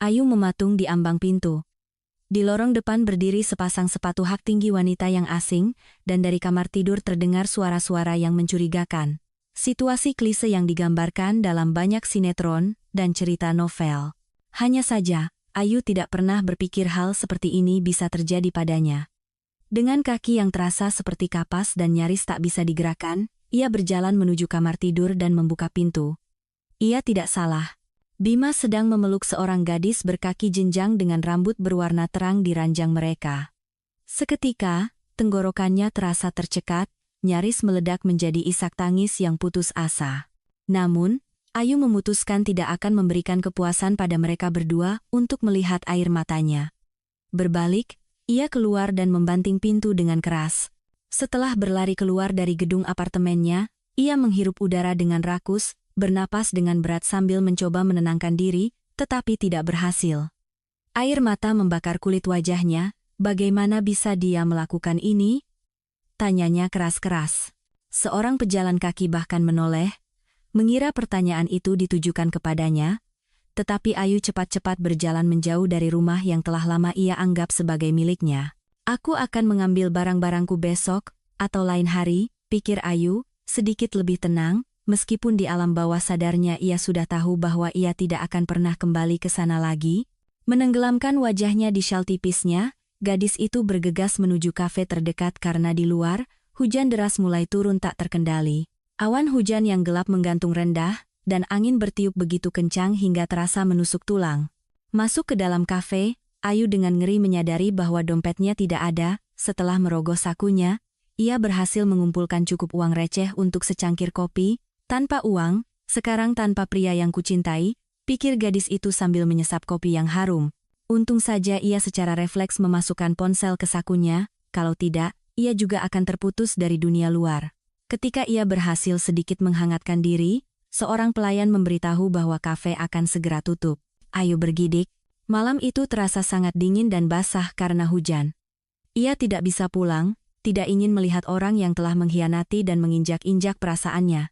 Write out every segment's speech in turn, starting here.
Ayu mematung di ambang pintu. Di lorong depan berdiri sepasang sepatu hak tinggi wanita yang asing, dan dari kamar tidur terdengar suara-suara yang mencurigakan. Situasi klise yang digambarkan dalam banyak sinetron dan cerita novel. Hanya saja, Ayu tidak pernah berpikir hal seperti ini bisa terjadi padanya. Dengan kaki yang terasa seperti kapas dan nyaris tak bisa digerakkan, ia berjalan menuju kamar tidur dan membuka pintu. Ia tidak salah. Bima sedang memeluk seorang gadis berkaki jenjang dengan rambut berwarna terang di ranjang mereka. Seketika, tenggorokannya terasa tercekat, nyaris meledak menjadi isak tangis yang putus asa. Namun, Ayu memutuskan tidak akan memberikan kepuasan pada mereka berdua untuk melihat air matanya. Berbalik, ia keluar dan membanting pintu dengan keras. Setelah berlari keluar dari gedung apartemennya, ia menghirup udara dengan rakus, bernapas dengan berat sambil mencoba menenangkan diri, tetapi tidak berhasil. Air mata membakar kulit wajahnya, bagaimana bisa dia melakukan ini? Tanyanya keras-keras. Seorang pejalan kaki bahkan menoleh, mengira pertanyaan itu ditujukan kepadanya, tetapi Ayu cepat-cepat berjalan menjauh dari rumah yang telah lama ia anggap sebagai miliknya. Aku akan mengambil barang-barangku besok, atau lain hari, pikir Ayu, sedikit lebih tenang, meskipun di alam bawah sadarnya ia sudah tahu bahwa ia tidak akan pernah kembali ke sana lagi. Menenggelamkan wajahnya di syal tipisnya, gadis itu bergegas menuju kafe terdekat karena di luar, hujan deras mulai turun tak terkendali. Awan hujan yang gelap menggantung rendah, dan angin bertiup begitu kencang hingga terasa menusuk tulang. Masuk ke dalam kafe, Ayu dengan ngeri menyadari bahwa dompetnya tidak ada. Setelah merogoh sakunya, ia berhasil mengumpulkan cukup uang receh untuk secangkir kopi. Tanpa uang, sekarang tanpa pria yang kucintai, pikir gadis itu sambil menyesap kopi yang harum. Untung saja ia secara refleks memasukkan ponsel ke sakunya, kalau tidak, ia juga akan terputus dari dunia luar. Ketika ia berhasil sedikit menghangatkan diri, seorang pelayan memberitahu bahwa kafe akan segera tutup. Ayu bergidik. Malam itu terasa sangat dingin dan basah karena hujan. Ia tidak bisa pulang, tidak ingin melihat orang yang telah mengkhianati dan menginjak-injak perasaannya.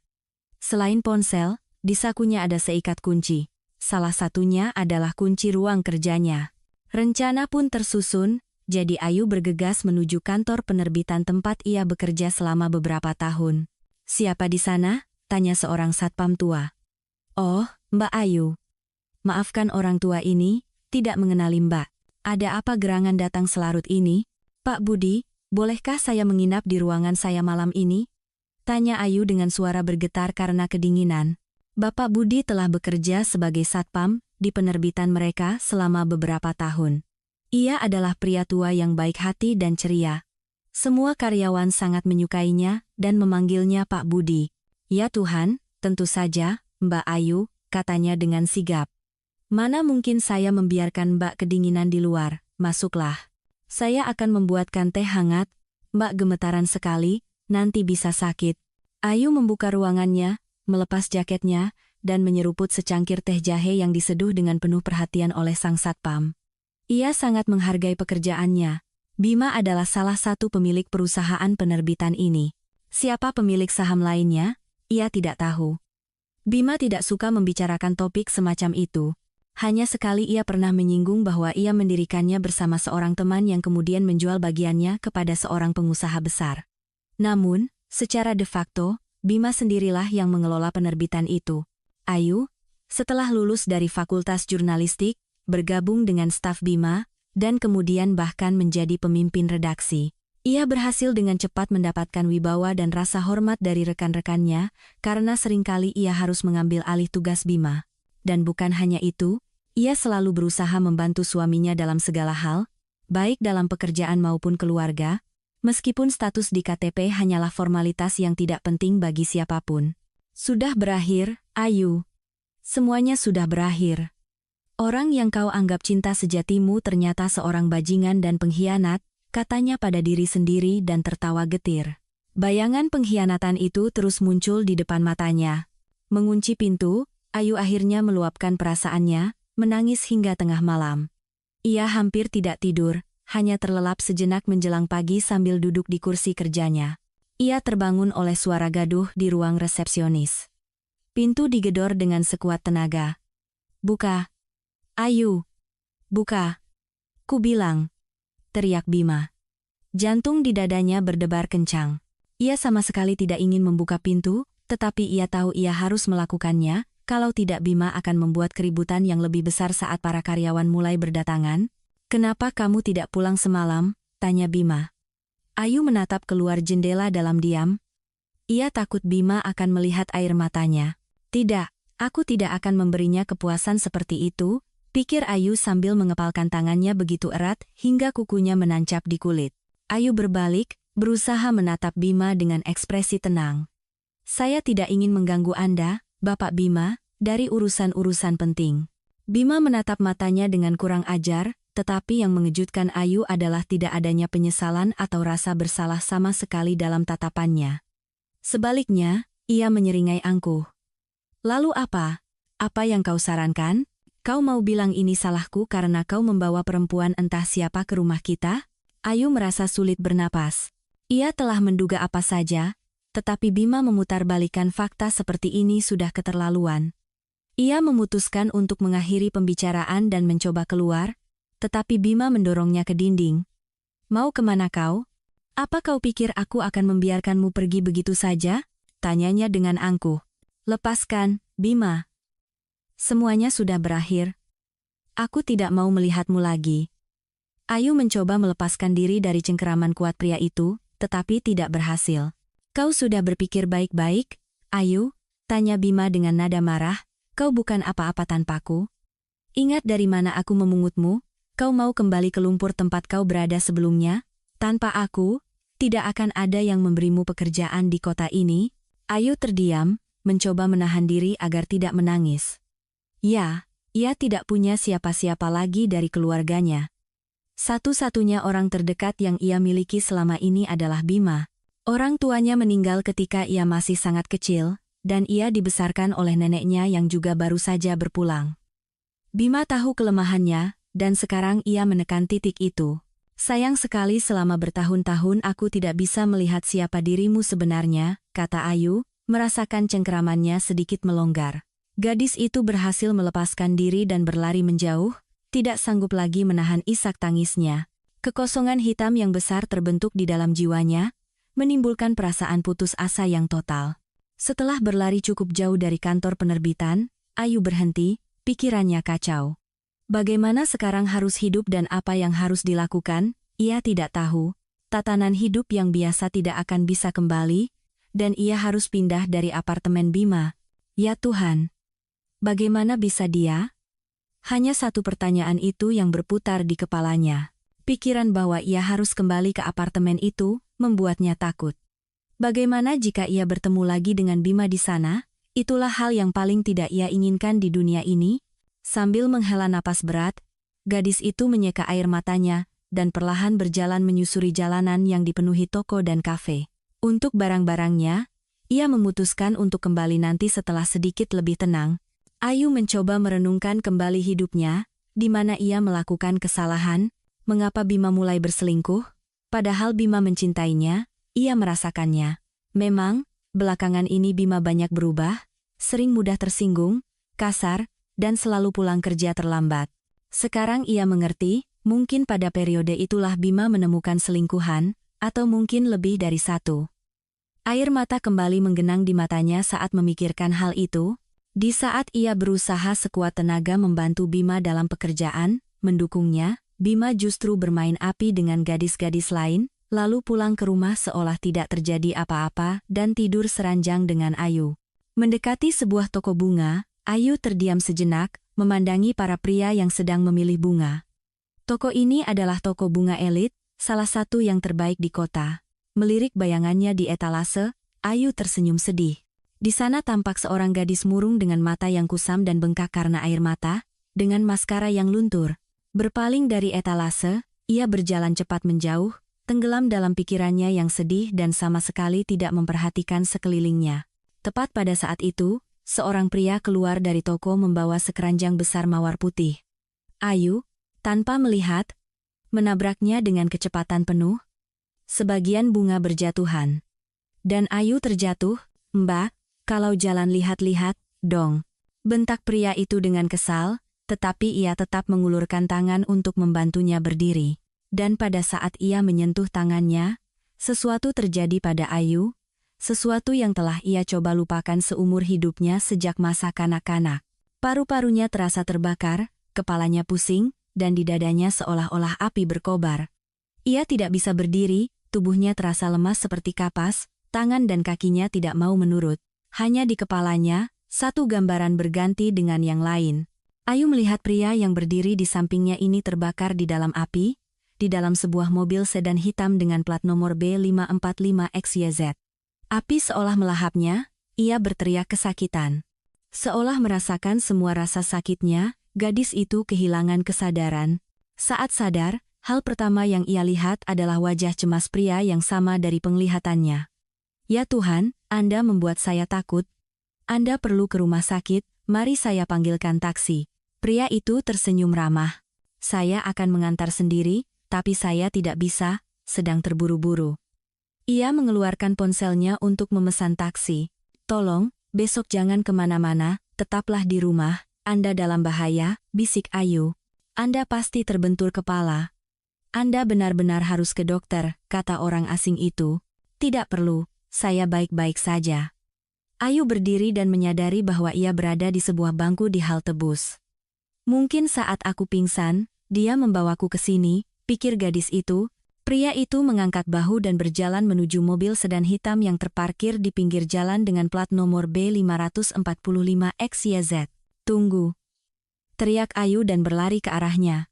Selain ponsel, di sakunya ada seikat kunci. Salah satunya adalah kunci ruang kerjanya. Rencana pun tersusun, jadi Ayu bergegas menuju kantor penerbitan tempat ia bekerja selama beberapa tahun. Siapa di sana? Tanya seorang satpam tua. Oh, Mbak Ayu. Maafkan orang tua ini, tidak mengenali Mbak. Ada apa gerangan datang selarut ini? Pak Budi, bolehkah saya menginap di ruangan saya malam ini? Tanya Ayu dengan suara bergetar karena kedinginan. Bapak Budi telah bekerja sebagai satpam di penerbitan mereka selama beberapa tahun. Ia adalah pria tua yang baik hati dan ceria. Semua karyawan sangat menyukainya dan memanggilnya Pak Budi. Ya Tuhan, tentu saja, Mbak Ayu, katanya dengan sigap. Mana mungkin saya membiarkan Mbak kedinginan di luar, masuklah. Saya akan membuatkan teh hangat, Mbak gemetaran sekali, nanti bisa sakit. Ayu membuka ruangannya, melepas jaketnya, dan menyeruput secangkir teh jahe yang diseduh dengan penuh perhatian oleh sang satpam. Ia sangat menghargai pekerjaannya. Bima adalah salah satu pemilik perusahaan penerbitan ini. Siapa pemilik saham lainnya? Ia tidak tahu. Bima tidak suka membicarakan topik semacam itu. Hanya sekali ia pernah menyinggung bahwa ia mendirikannya bersama seorang teman yang kemudian menjual bagiannya kepada seorang pengusaha besar. Namun, secara de facto, Bima sendirilah yang mengelola penerbitan itu. Ayu, setelah lulus dari Fakultas Jurnalistik, bergabung dengan staf Bima, dan kemudian bahkan menjadi pemimpin redaksi. Ia berhasil dengan cepat mendapatkan wibawa dan rasa hormat dari rekan-rekannya, karena seringkali ia harus mengambil alih tugas Bima. Dan bukan hanya itu, ia selalu berusaha membantu suaminya dalam segala hal, baik dalam pekerjaan maupun keluarga, meskipun status di KTP hanyalah formalitas yang tidak penting bagi siapapun. Sudah berakhir, Ayu. Semuanya sudah berakhir. Orang yang kau anggap cinta sejatimu ternyata seorang bajingan dan pengkhianat, katanya pada diri sendiri dan tertawa getir. Bayangan pengkhianatan itu terus muncul di depan matanya. Mengunci pintu, Ayu akhirnya meluapkan perasaannya, menangis hingga tengah malam. Ia hampir tidak tidur, hanya terlelap sejenak menjelang pagi sambil duduk di kursi kerjanya. Ia terbangun oleh suara gaduh di ruang resepsionis. Pintu digedor dengan sekuat tenaga. Buka. Ayu. Buka. Ku bilang. Teriak Bima. Jantung di dadanya berdebar kencang. Ia sama sekali tidak ingin membuka pintu, tetapi ia tahu ia harus melakukannya, kalau tidak Bima akan membuat keributan yang lebih besar saat para karyawan mulai berdatangan. Kenapa kamu tidak pulang semalam? Tanya Bima. Ayu menatap keluar jendela dalam diam. Ia takut Bima akan melihat air matanya. Tidak, aku tidak akan memberinya kepuasan seperti itu, pikir Ayu sambil mengepalkan tangannya begitu erat hingga kukunya menancap di kulit. Ayu berbalik, berusaha menatap Bima dengan ekspresi tenang. Saya tidak ingin mengganggu Anda, Bapak Bima, dari urusan-urusan penting. Bima menatap matanya dengan kurang ajar, tetapi yang mengejutkan Ayu adalah tidak adanya penyesalan atau rasa bersalah sama sekali dalam tatapannya. Sebaliknya, ia menyeringai angkuh. Lalu apa? Apa yang kau sarankan? Kau mau bilang ini salahku karena kau membawa perempuan entah siapa ke rumah kita? Ayu merasa sulit bernapas. Ia telah menduga apa saja, tetapi Bima memutarbalikkan fakta seperti ini sudah keterlaluan. Ia memutuskan untuk mengakhiri pembicaraan dan mencoba keluar, tetapi Bima mendorongnya ke dinding. Mau kemana kau? Apa kau pikir aku akan membiarkanmu pergi begitu saja? Tanyanya dengan angkuh. Lepaskan, Bima. Semuanya sudah berakhir. Aku tidak mau melihatmu lagi. Ayu mencoba melepaskan diri dari cengkeraman kuat pria itu, tetapi tidak berhasil. Kau sudah berpikir baik-baik, Ayu? Tanya Bima dengan nada marah. Kau bukan apa-apa tanpaku. Ingat dari mana aku memungutmu? Kau mau kembali ke lumpur tempat kau berada sebelumnya? Tanpa aku, tidak akan ada yang memberimu pekerjaan di kota ini. Ayu terdiam, mencoba menahan diri agar tidak menangis. Ya, ia tidak punya siapa-siapa lagi dari keluarganya. Satu-satunya orang terdekat yang ia miliki selama ini adalah Bima. Orang tuanya meninggal ketika ia masih sangat kecil, dan ia dibesarkan oleh neneknya yang juga baru saja berpulang. Bima tahu kelemahannya, dan sekarang ia menekan titik itu. Sayang sekali selama bertahun-tahun aku tidak bisa melihat siapa dirimu sebenarnya, kata Ayu, merasakan cengkeramannya sedikit melonggar. Gadis itu berhasil melepaskan diri dan berlari menjauh, tidak sanggup lagi menahan isak tangisnya. Kekosongan hitam yang besar terbentuk di dalam jiwanya, menimbulkan perasaan putus asa yang total. Setelah berlari cukup jauh dari kantor penerbitan, Ayu berhenti, pikirannya kacau. Bagaimana sekarang harus hidup dan apa yang harus dilakukan, ia tidak tahu. Tatanan hidup yang biasa tidak akan bisa kembali, dan ia harus pindah dari apartemen Bima. Ya Tuhan, bagaimana bisa dia? Hanya satu pertanyaan itu yang berputar di kepalanya. Pikiran bahwa ia harus kembali ke apartemen itu, membuatnya takut. Bagaimana jika ia bertemu lagi dengan Bima di sana? Itulah hal yang paling tidak ia inginkan di dunia ini. Sambil menghela napas berat, gadis itu menyeka air matanya, dan perlahan berjalan menyusuri jalanan yang dipenuhi toko dan kafe. Untuk barang-barangnya, ia memutuskan untuk kembali nanti setelah sedikit lebih tenang. Ayu mencoba merenungkan kembali hidupnya, di mana ia melakukan kesalahan, mengapa Bima mulai berselingkuh, padahal Bima mencintainya, ia merasakannya. Memang, belakangan ini Bima banyak berubah, sering mudah tersinggung, kasar, dan selalu pulang kerja terlambat. Sekarang ia mengerti, mungkin pada periode itulah Bima menemukan selingkuhan, atau mungkin lebih dari satu. Air mata kembali menggenang di matanya saat memikirkan hal itu. Di saat ia berusaha sekuat tenaga membantu Bima dalam pekerjaan, mendukungnya, Bima justru bermain api dengan gadis-gadis lain, lalu pulang ke rumah seolah tidak terjadi apa-apa dan tidur seranjang dengan Ayu. Mendekati sebuah toko bunga, Ayu terdiam sejenak, memandangi para pria yang sedang memilih bunga. Toko ini adalah toko bunga elit, salah satu yang terbaik di kota. Melirik bayangannya di etalase, Ayu tersenyum sedih. Di sana tampak seorang gadis murung dengan mata yang kusam dan bengkak karena air mata, dengan maskara yang luntur. Berpaling dari etalase, ia berjalan cepat menjauh, tenggelam dalam pikirannya yang sedih dan sama sekali tidak memperhatikan sekelilingnya. Tepat pada saat itu, seorang pria keluar dari toko membawa sekeranjang besar mawar putih. Ayu, tanpa melihat, menabraknya dengan kecepatan penuh. Sebagian bunga berjatuhan. Dan Ayu terjatuh. Mbak, kalau jalan lihat-lihat, dong. Bentak pria itu dengan kesal, tetapi ia tetap mengulurkan tangan untuk membantunya berdiri. Dan pada saat ia menyentuh tangannya, sesuatu terjadi pada Ayu, sesuatu yang telah ia coba lupakan seumur hidupnya sejak masa kanak-kanak. Paru-parunya terasa terbakar, kepalanya pusing, dan di dadanya seolah-olah api berkobar. Ia tidak bisa berdiri, tubuhnya terasa lemas seperti kapas, tangan dan kakinya tidak mau menurut. Hanya di kepalanya, satu gambaran berganti dengan yang lain. Ayu melihat pria yang berdiri di sampingnya ini terbakar di dalam api, di dalam sebuah mobil sedan hitam dengan plat nomor B545XYZ. Api seolah melahapnya, ia berteriak kesakitan. Seolah merasakan semua rasa sakitnya, gadis itu kehilangan kesadaran. Saat sadar, hal pertama yang ia lihat adalah wajah cemas pria yang sama dari penglihatannya. "Ya Tuhan, Anda membuat saya takut. Anda perlu ke rumah sakit, mari saya panggilkan taksi." Pria itu tersenyum ramah. "Saya akan mengantar sendiri, tapi saya tidak bisa, sedang terburu-buru." Ia mengeluarkan ponselnya untuk memesan taksi. "Tolong, besok jangan kemana-mana, tetaplah di rumah, Anda dalam bahaya," bisik Ayu. "Anda pasti terbentur kepala." "Anda benar-benar harus ke dokter," kata orang asing itu. "Tidak perlu, saya baik-baik saja." Ayu berdiri dan menyadari bahwa ia berada di sebuah bangku di halte bus. "Mungkin saat aku pingsan, dia membawaku ke sini," pikir gadis itu. Pria itu mengangkat bahu dan berjalan menuju mobil sedan hitam yang terparkir di pinggir jalan dengan plat nomor B545XYZ. "Tunggu!" teriak Ayu dan berlari ke arahnya.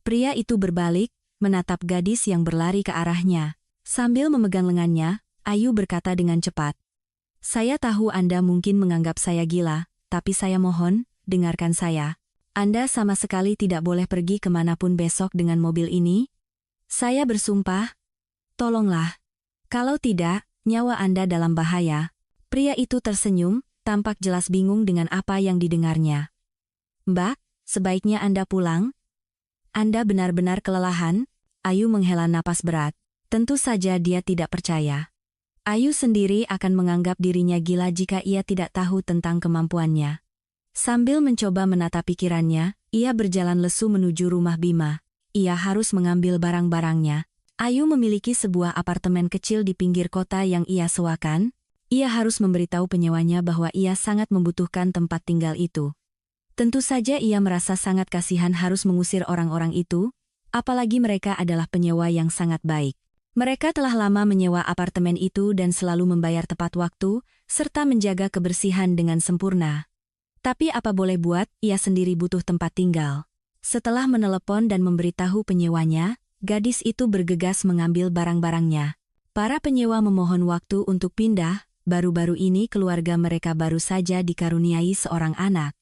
Pria itu berbalik, menatap gadis yang berlari ke arahnya. Sambil memegang lengannya, Ayu berkata dengan cepat, "Saya tahu Anda mungkin menganggap saya gila, tapi saya mohon, dengarkan saya. Anda sama sekali tidak boleh pergi kemanapun besok dengan mobil ini. Saya bersumpah. Tolonglah. Kalau tidak, nyawa Anda dalam bahaya." Pria itu tersenyum, tampak jelas bingung dengan apa yang didengarnya. "Mbak, sebaiknya Anda pulang. Anda benar-benar kelelahan." Ayu menghela napas berat. Tentu saja dia tidak percaya. Ayu sendiri akan menganggap dirinya gila jika ia tidak tahu tentang kemampuannya. Sambil mencoba menata pikirannya, ia berjalan lesu menuju rumah Bima. Ia harus mengambil barang-barangnya. Ayu memiliki sebuah apartemen kecil di pinggir kota yang ia sewakan. Ia harus memberitahu penyewanya bahwa ia sangat membutuhkan tempat tinggal itu. Tentu saja ia merasa sangat kasihan harus mengusir orang-orang itu, apalagi mereka adalah penyewa yang sangat baik. Mereka telah lama menyewa apartemen itu dan selalu membayar tepat waktu, serta menjaga kebersihan dengan sempurna. Tapi apa boleh buat, ia sendiri butuh tempat tinggal. Setelah menelepon dan memberitahu penyewanya, gadis itu bergegas mengambil barang-barangnya. Para penyewa memohon waktu untuk pindah, baru-baru ini keluarga mereka baru saja dikaruniai seorang anak.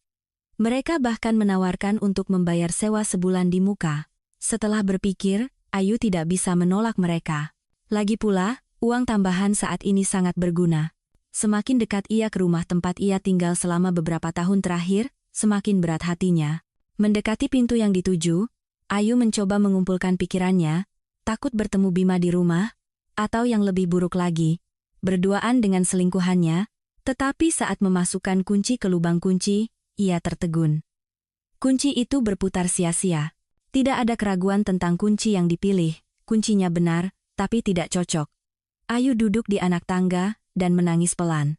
Mereka bahkan menawarkan untuk membayar sewa sebulan di muka. Setelah berpikir, Ayu tidak bisa menolak mereka. Lagi pula, uang tambahan saat ini sangat berguna. Semakin dekat ia ke rumah tempat ia tinggal selama beberapa tahun terakhir, semakin berat hatinya. Mendekati pintu yang dituju, Ayu mencoba mengumpulkan pikirannya, takut bertemu Bima di rumah, atau yang lebih buruk lagi, berduaan dengan selingkuhannya, tetapi saat memasukkan kunci ke lubang kunci, ia tertegun. Kunci itu berputar sia-sia. Tidak ada keraguan tentang kunci yang dipilih, kuncinya benar, tapi tidak cocok. Ayu duduk di anak tangga dan menangis pelan.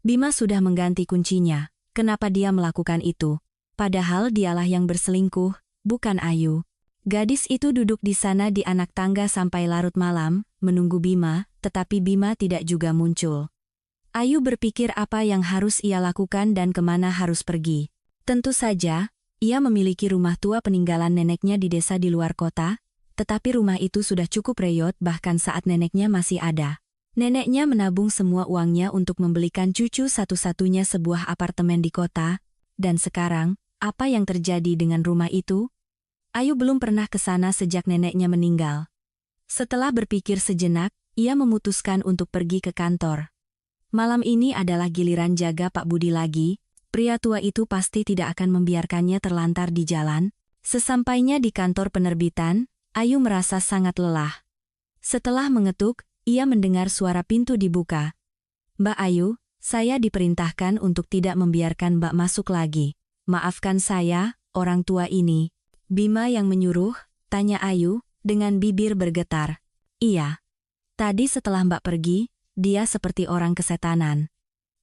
Bima sudah mengganti kuncinya, kenapa dia melakukan itu? Padahal dialah yang berselingkuh, bukan Ayu. Gadis itu duduk di sana di anak tangga sampai larut malam, menunggu Bima, tetapi Bima tidak juga muncul. Ayu berpikir apa yang harus ia lakukan dan kemana harus pergi. Tentu saja, ia memiliki rumah tua peninggalan neneknya di desa di luar kota, tetapi rumah itu sudah cukup reyot bahkan saat neneknya masih ada. Neneknya menabung semua uangnya untuk membelikan cucu satu-satunya sebuah apartemen di kota, dan sekarang, apa yang terjadi dengan rumah itu? Ayu belum pernah ke sana sejak neneknya meninggal. Setelah berpikir sejenak, ia memutuskan untuk pergi ke kantor. Malam ini adalah giliran jaga Pak Budi lagi, pria tua itu pasti tidak akan membiarkannya terlantar di jalan. Sesampainya di kantor penerbitan, Ayu merasa sangat lelah. Setelah mengetuk, ia mendengar suara pintu dibuka. "Mbak Ayu, saya diperintahkan untuk tidak membiarkan Mbak masuk lagi. Maafkan saya, orang tua ini? Bima yang menyuruh, tanya Ayu, dengan bibir bergetar. Iya. Tadi setelah Mbak pergi, dia seperti orang kesetanan.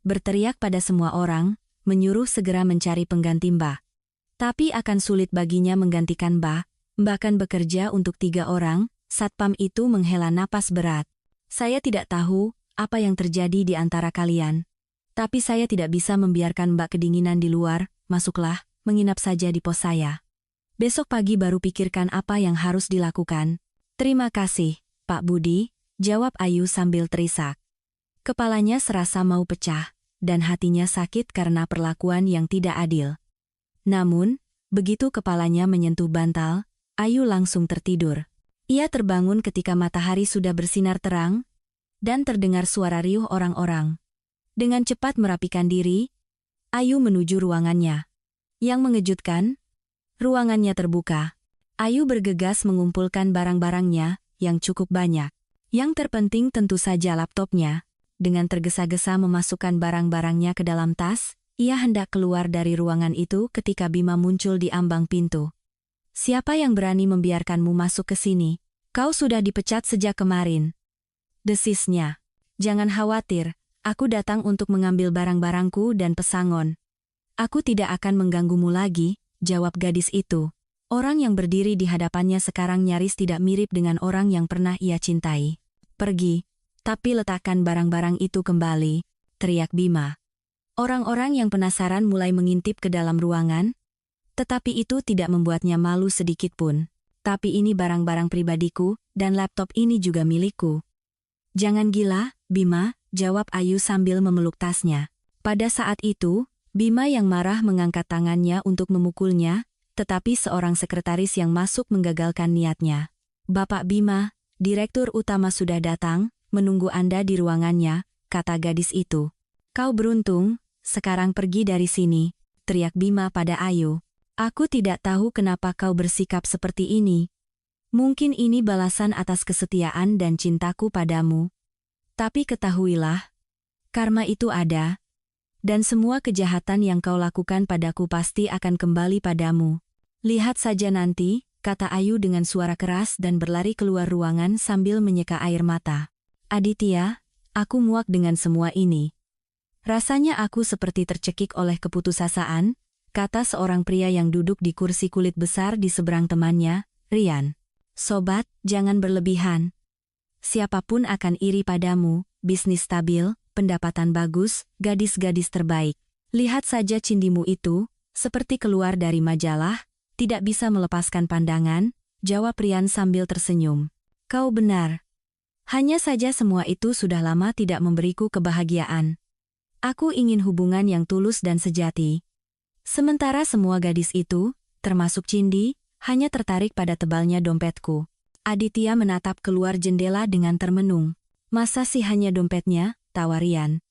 Berteriak pada semua orang, menyuruh segera mencari pengganti Mbak. Tapi akan sulit baginya menggantikan Mbak, bahkan bekerja untuk 3 orang, satpam itu menghela napas berat. Saya tidak tahu apa yang terjadi di antara kalian. Tapi saya tidak bisa membiarkan Mbak kedinginan di luar, masuklah, menginap saja di pos saya. Besok pagi baru pikirkan apa yang harus dilakukan. Terima kasih, Pak Budi, jawab Ayu sambil terisak. Kepalanya serasa mau pecah, dan hatinya sakit karena perlakuan yang tidak adil. Namun, begitu kepalanya menyentuh bantal, Ayu langsung tertidur. Ia terbangun ketika matahari sudah bersinar terang, dan terdengar suara riuh orang-orang. Dengan cepat merapikan diri, Ayu menuju ruangannya. Yang mengejutkan, ruangannya terbuka. Ayu bergegas mengumpulkan barang-barangnya, yang cukup banyak. Yang terpenting tentu saja laptopnya. Dengan tergesa-gesa memasukkan barang-barangnya ke dalam tas, ia hendak keluar dari ruangan itu ketika Bima muncul di ambang pintu. Siapa yang berani membiarkanmu masuk ke sini? Kau sudah dipecat sejak kemarin. Desisnya. Jangan khawatir, aku datang untuk mengambil barang-barangku dan pesangon. Aku tidak akan mengganggumu lagi, jawab gadis itu. Orang yang berdiri di hadapannya sekarang nyaris tidak mirip dengan orang yang pernah ia cintai. Pergi, tapi letakkan barang-barang itu kembali, teriak Bima. Orang-orang yang penasaran mulai mengintip ke dalam ruangan, tetapi itu tidak membuatnya malu sedikit pun. Tapi ini barang-barang pribadiku, dan laptop ini juga milikku. Jangan gila, Bima, jawab Ayu sambil memeluk tasnya. Pada saat itu, Bima yang marah mengangkat tangannya untuk memukulnya, tetapi seorang sekretaris yang masuk menggagalkan niatnya. Bapak Bima, Direktur Utama sudah datang, menunggu Anda di ruangannya, kata gadis itu. Kau beruntung, sekarang pergi dari sini, teriak Bima pada Ayu. Aku tidak tahu kenapa kau bersikap seperti ini. Mungkin ini balasan atas kesetiaan dan cintaku padamu. Tapi ketahuilah, karma itu ada, dan semua kejahatan yang kau lakukan padaku pasti akan kembali padamu. Lihat saja nanti, kata Ayu dengan suara keras dan berlari keluar ruangan sambil menyeka air mata. Aditya, aku muak dengan semua ini. Rasanya aku seperti tercekik oleh keputusasaan, kata seorang pria yang duduk di kursi kulit besar di seberang temannya, Rian. Sobat, jangan berlebihan. Siapapun akan iri padamu, bisnis stabil, pendapatan bagus, gadis-gadis terbaik. Lihat saja cindimu itu, seperti keluar dari majalah, tidak bisa melepaskan pandangan, jawab Rian sambil tersenyum. Kau benar. Hanya saja semua itu sudah lama tidak memberiku kebahagiaan. Aku ingin hubungan yang tulus dan sejati. Sementara semua gadis itu, termasuk Cindi, hanya tertarik pada tebalnya dompetku. Aditya menatap keluar jendela dengan termenung. Masa sih hanya dompetnya, tawa Rian.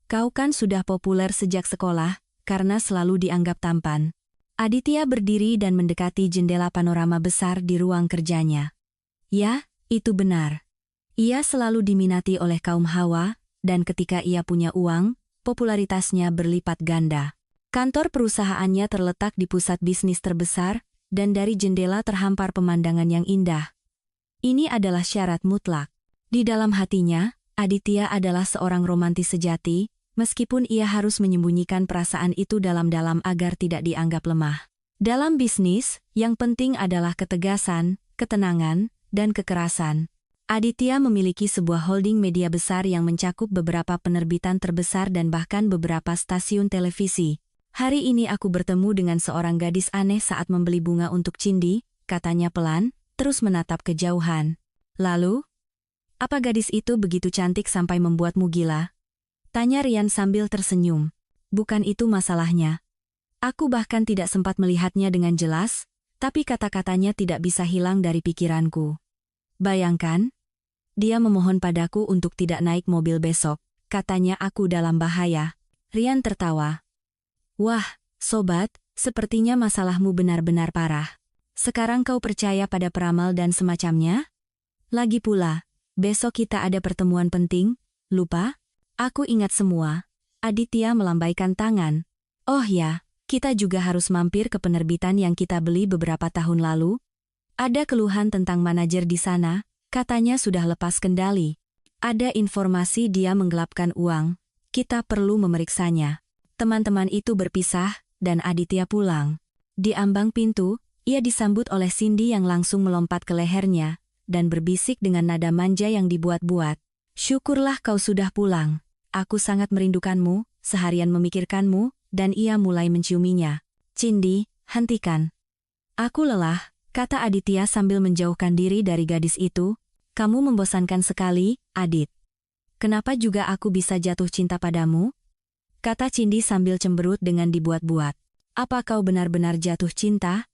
Kau kan sudah populer sejak sekolah, karena selalu dianggap tampan. Aditya berdiri dan mendekati jendela panorama besar di ruang kerjanya. Ya, itu benar. Ia selalu diminati oleh kaum hawa, dan ketika ia punya uang, popularitasnya berlipat ganda. Kantor perusahaannya terletak di pusat bisnis terbesar, dan dari jendela terhampar pemandangan yang indah. Ini adalah syarat mutlak. Di dalam hatinya, Aditya adalah seorang romantis sejati, meskipun ia harus menyembunyikan perasaan itu dalam-dalam agar tidak dianggap lemah. Dalam bisnis, yang penting adalah ketegasan, ketenangan, dan kekerasan. Aditya memiliki sebuah holding media besar yang mencakup beberapa penerbitan terbesar dan bahkan beberapa stasiun televisi. Hari ini aku bertemu dengan seorang gadis aneh saat membeli bunga untuk Cindi, katanya pelan, terus menatap kejauhan. Lalu, apa gadis itu begitu cantik sampai membuatmu gila? Tanya Rian sambil tersenyum. Bukan itu masalahnya. Aku bahkan tidak sempat melihatnya dengan jelas, tapi kata-katanya tidak bisa hilang dari pikiranku. Bayangkan, dia memohon padaku untuk tidak naik mobil besok, katanya aku dalam bahaya. Rian tertawa. Wah, sobat, sepertinya masalahmu benar-benar parah. Sekarang kau percaya pada peramal dan semacamnya? Lagi pula, besok kita ada pertemuan penting, lupa? Aku ingat semua. Aditya melambaikan tangan. Oh ya, Kita juga harus mampir ke penerbitan yang kita beli beberapa tahun lalu. Ada keluhan tentang manajer di sana, katanya sudah lepas kendali. Ada informasi dia menggelapkan uang, kita perlu memeriksanya. Teman-teman itu berpisah, dan Aditya pulang. Di ambang pintu, ia disambut oleh Cindy yang langsung melompat ke lehernya, dan berbisik dengan nada manja yang dibuat-buat. Syukurlah kau sudah pulang. Aku sangat merindukanmu, seharian memikirkanmu, dan ia mulai menciuminya. Cindy, hentikan. Aku lelah, kata Aditya sambil menjauhkan diri dari gadis itu. Kamu membosankan sekali, Adit. Kenapa juga aku bisa jatuh cinta padamu? Kata Cindy sambil cemberut dengan dibuat-buat. Apa kau benar-benar jatuh cinta?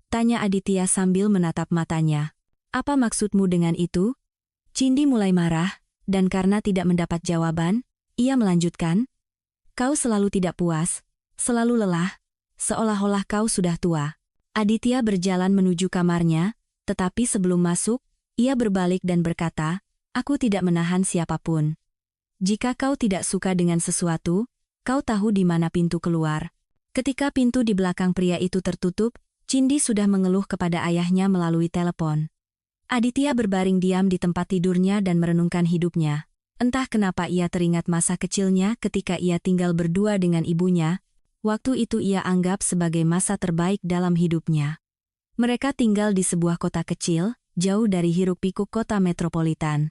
Tanya Aditya sambil menatap matanya. Apa maksudmu dengan itu? Cindy mulai marah, dan karena tidak mendapat jawaban, ia melanjutkan. Kau selalu tidak puas, selalu lelah, seolah-olah kau sudah tua. Aditya berjalan menuju kamarnya, tetapi sebelum masuk, ia berbalik dan berkata, aku tidak menahan siapapun. Jika kau tidak suka dengan sesuatu, kau tahu di mana pintu keluar. Ketika pintu di belakang pria itu tertutup, Cindy sudah mengeluh kepada ayahnya melalui telepon. Aditya berbaring diam di tempat tidurnya dan merenungkan hidupnya. Entah kenapa ia teringat masa kecilnya ketika ia tinggal berdua dengan ibunya. Waktu itu ia anggap sebagai masa terbaik dalam hidupnya. Mereka tinggal di sebuah kota kecil, jauh dari hiruk-pikuk kota metropolitan.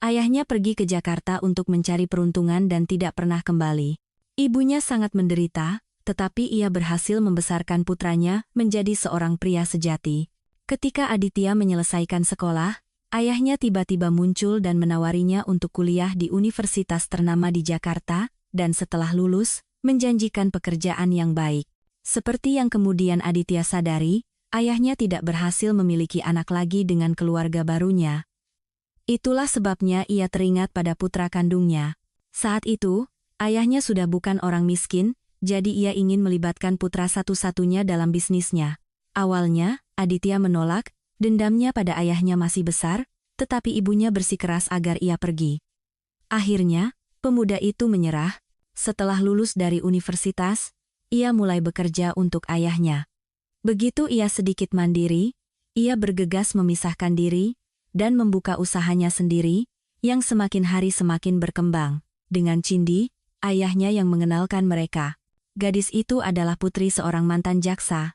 Ayahnya pergi ke Jakarta untuk mencari peruntungan dan tidak pernah kembali. Ibunya sangat menderita, tetapi ia berhasil membesarkan putranya menjadi seorang pria sejati. Ketika Aditya menyelesaikan sekolah, ayahnya tiba-tiba muncul dan menawarinya untuk kuliah di universitas ternama di Jakarta, dan setelah lulus, menjanjikan pekerjaan yang baik. Seperti yang kemudian Aditya sadari, ayahnya tidak berhasil memiliki anak lagi dengan keluarga barunya. Itulah sebabnya ia teringat pada putra kandungnya. Saat itu, ayahnya sudah bukan orang miskin, jadi ia ingin melibatkan putra satu-satunya dalam bisnisnya. Awalnya, Aditya menolak, dendamnya pada ayahnya masih besar, tetapi ibunya bersikeras agar ia pergi. Akhirnya, pemuda itu menyerah. Setelah lulus dari universitas, ia mulai bekerja untuk ayahnya. Begitu ia sedikit mandiri, ia bergegas memisahkan diri, dan membuka usahanya sendiri, yang semakin hari semakin berkembang. Dengan Cindy, ayahnya yang mengenalkan mereka. Gadis itu adalah putri seorang mantan jaksa.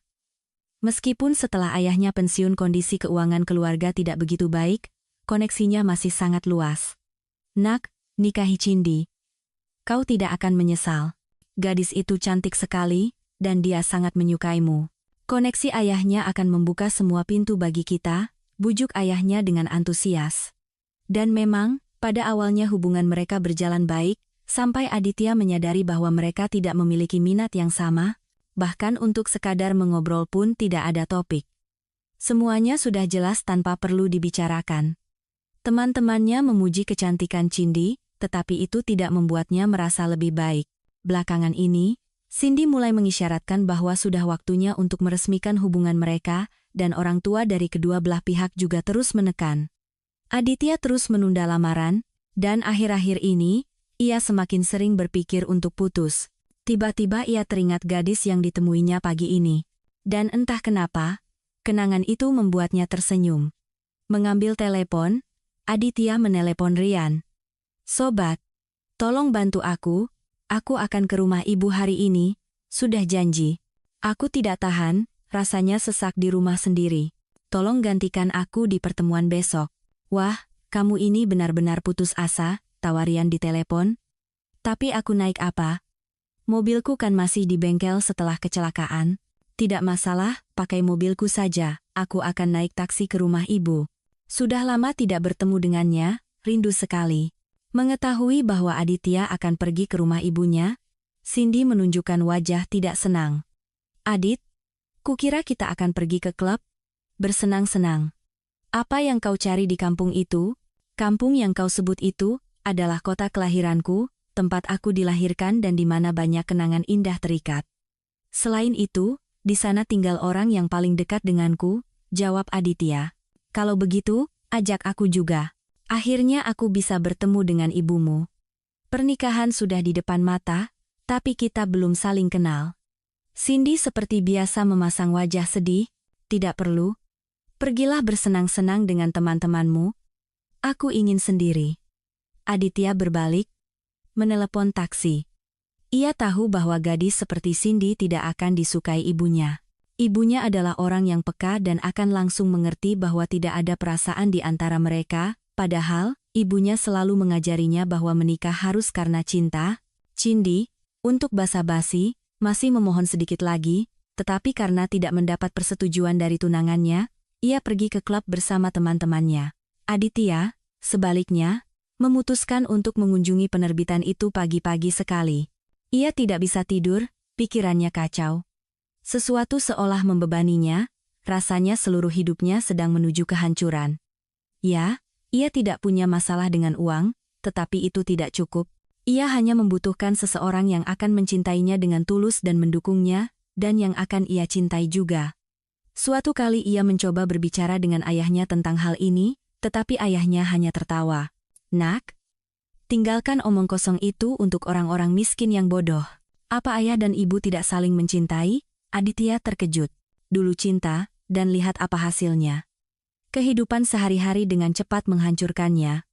Meskipun setelah ayahnya pensiun kondisi keuangan keluarga tidak begitu baik, koneksinya masih sangat luas. Nak, nikahi Cindy. Kau tidak akan menyesal. Gadis itu cantik sekali, dan dia sangat menyukaimu. Koneksi ayahnya akan membuka semua pintu bagi kita, bujuk ayahnya dengan antusias. Dan memang, pada awalnya hubungan mereka berjalan baik, sampai Aditya menyadari bahwa mereka tidak memiliki minat yang sama, bahkan untuk sekadar mengobrol pun tidak ada topik. Semuanya sudah jelas tanpa perlu dibicarakan. Teman-temannya memuji kecantikan Cindy, tetapi itu tidak membuatnya merasa lebih baik. Belakangan ini, Cindy mulai mengisyaratkan bahwa sudah waktunya untuk meresmikan hubungan mereka, dan orang tua dari kedua belah pihak juga terus menekan. Aditya terus menunda lamaran, dan akhir-akhir ini, ia semakin sering berpikir untuk putus. Tiba-tiba ia teringat gadis yang ditemuinya pagi ini. Dan entah kenapa, kenangan itu membuatnya tersenyum. Mengambil telepon, Aditya menelepon Rian. Sobat, tolong bantu aku akan ke rumah ibu hari ini, sudah janji. Aku tidak tahan, rasanya sesak di rumah sendiri. Tolong gantikan aku di pertemuan besok. Wah, kamu ini benar-benar putus asa, tawar Rian di telepon. Tapi aku naik apa? Mobilku kan masih di bengkel setelah kecelakaan. Tidak masalah, pakai mobilku saja, aku akan naik taksi ke rumah ibu. Sudah lama tidak bertemu dengannya, rindu sekali. Mengetahui bahwa Aditya akan pergi ke rumah ibunya, Cindy menunjukkan wajah tidak senang. Adit, kukira kita akan pergi ke klub? Bersenang-senang. Apa yang kau cari di kampung itu? Kampung yang kau sebut itu, adalah kota kelahiranku, tempat aku dilahirkan dan di mana banyak kenangan indah terikat. Selain itu, di sana tinggal orang yang paling dekat denganku, jawab Aditya. Kalau begitu, ajak aku juga. Akhirnya aku bisa bertemu dengan ibumu. Pernikahan sudah di depan mata, tapi kita belum saling kenal. Cindy seperti biasa memasang wajah sedih. Tidak perlu. Pergilah bersenang-senang dengan teman-temanmu. Aku ingin sendiri. Aditya berbalik, menelepon taksi. Ia tahu bahwa gadis seperti Cindy tidak akan disukai ibunya. Ibunya adalah orang yang peka dan akan langsung mengerti bahwa tidak ada perasaan di antara mereka, padahal ibunya selalu mengajarinya bahwa menikah harus karena cinta. Cindy, untuk basa-basi, masih memohon sedikit lagi, tetapi karena tidak mendapat persetujuan dari tunangannya, ia pergi ke klub bersama teman-temannya. Aditya, sebaliknya, memutuskan untuk mengunjungi penerbitan itu pagi-pagi sekali. Ia tidak bisa tidur, pikirannya kacau. Sesuatu seolah membebaninya, rasanya seluruh hidupnya sedang menuju kehancuran. Ya, ia tidak punya masalah dengan uang, tetapi itu tidak cukup. Ia hanya membutuhkan seseorang yang akan mencintainya dengan tulus dan mendukungnya, dan yang akan ia cintai juga. Suatu kali ia mencoba berbicara dengan ayahnya tentang hal ini, tetapi ayahnya hanya tertawa. Nak, tinggalkan omong kosong itu untuk orang-orang miskin yang bodoh. Apa ayah dan ibu tidak saling mencintai? Aditya terkejut. Dulu cinta, dan lihat apa hasilnya. Kehidupan sehari-hari dengan cepat menghancurkannya.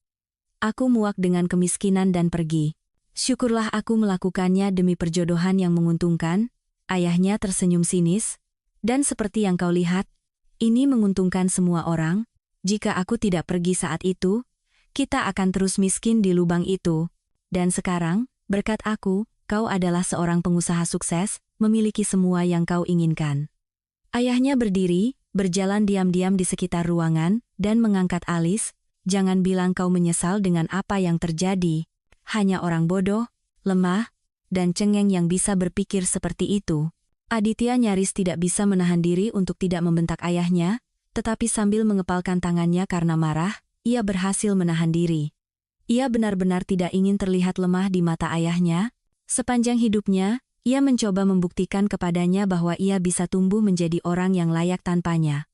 Aku muak dengan kemiskinan dan pergi. Syukurlah aku melakukannya demi perjodohan yang menguntungkan. Ayahnya tersenyum sinis. Dan seperti yang kau lihat, ini menguntungkan semua orang. Jika aku tidak pergi saat itu, kita akan terus miskin di lubang itu. Dan sekarang, berkat aku, kau adalah seorang pengusaha sukses, memiliki semua yang kau inginkan. Ayahnya berdiri, berjalan diam-diam di sekitar ruangan, dan mengangkat alis. Jangan bilang kau menyesal dengan apa yang terjadi. Hanya orang bodoh, lemah, dan cengeng yang bisa berpikir seperti itu. Aditya nyaris tidak bisa menahan diri untuk tidak membentak ayahnya, tetapi sambil mengepalkan tangannya karena marah, ia berhasil menahan diri. Ia benar-benar tidak ingin terlihat lemah di mata ayahnya. Sepanjang hidupnya, ia mencoba membuktikan kepadanya bahwa ia bisa tumbuh menjadi orang yang layak tanpanya.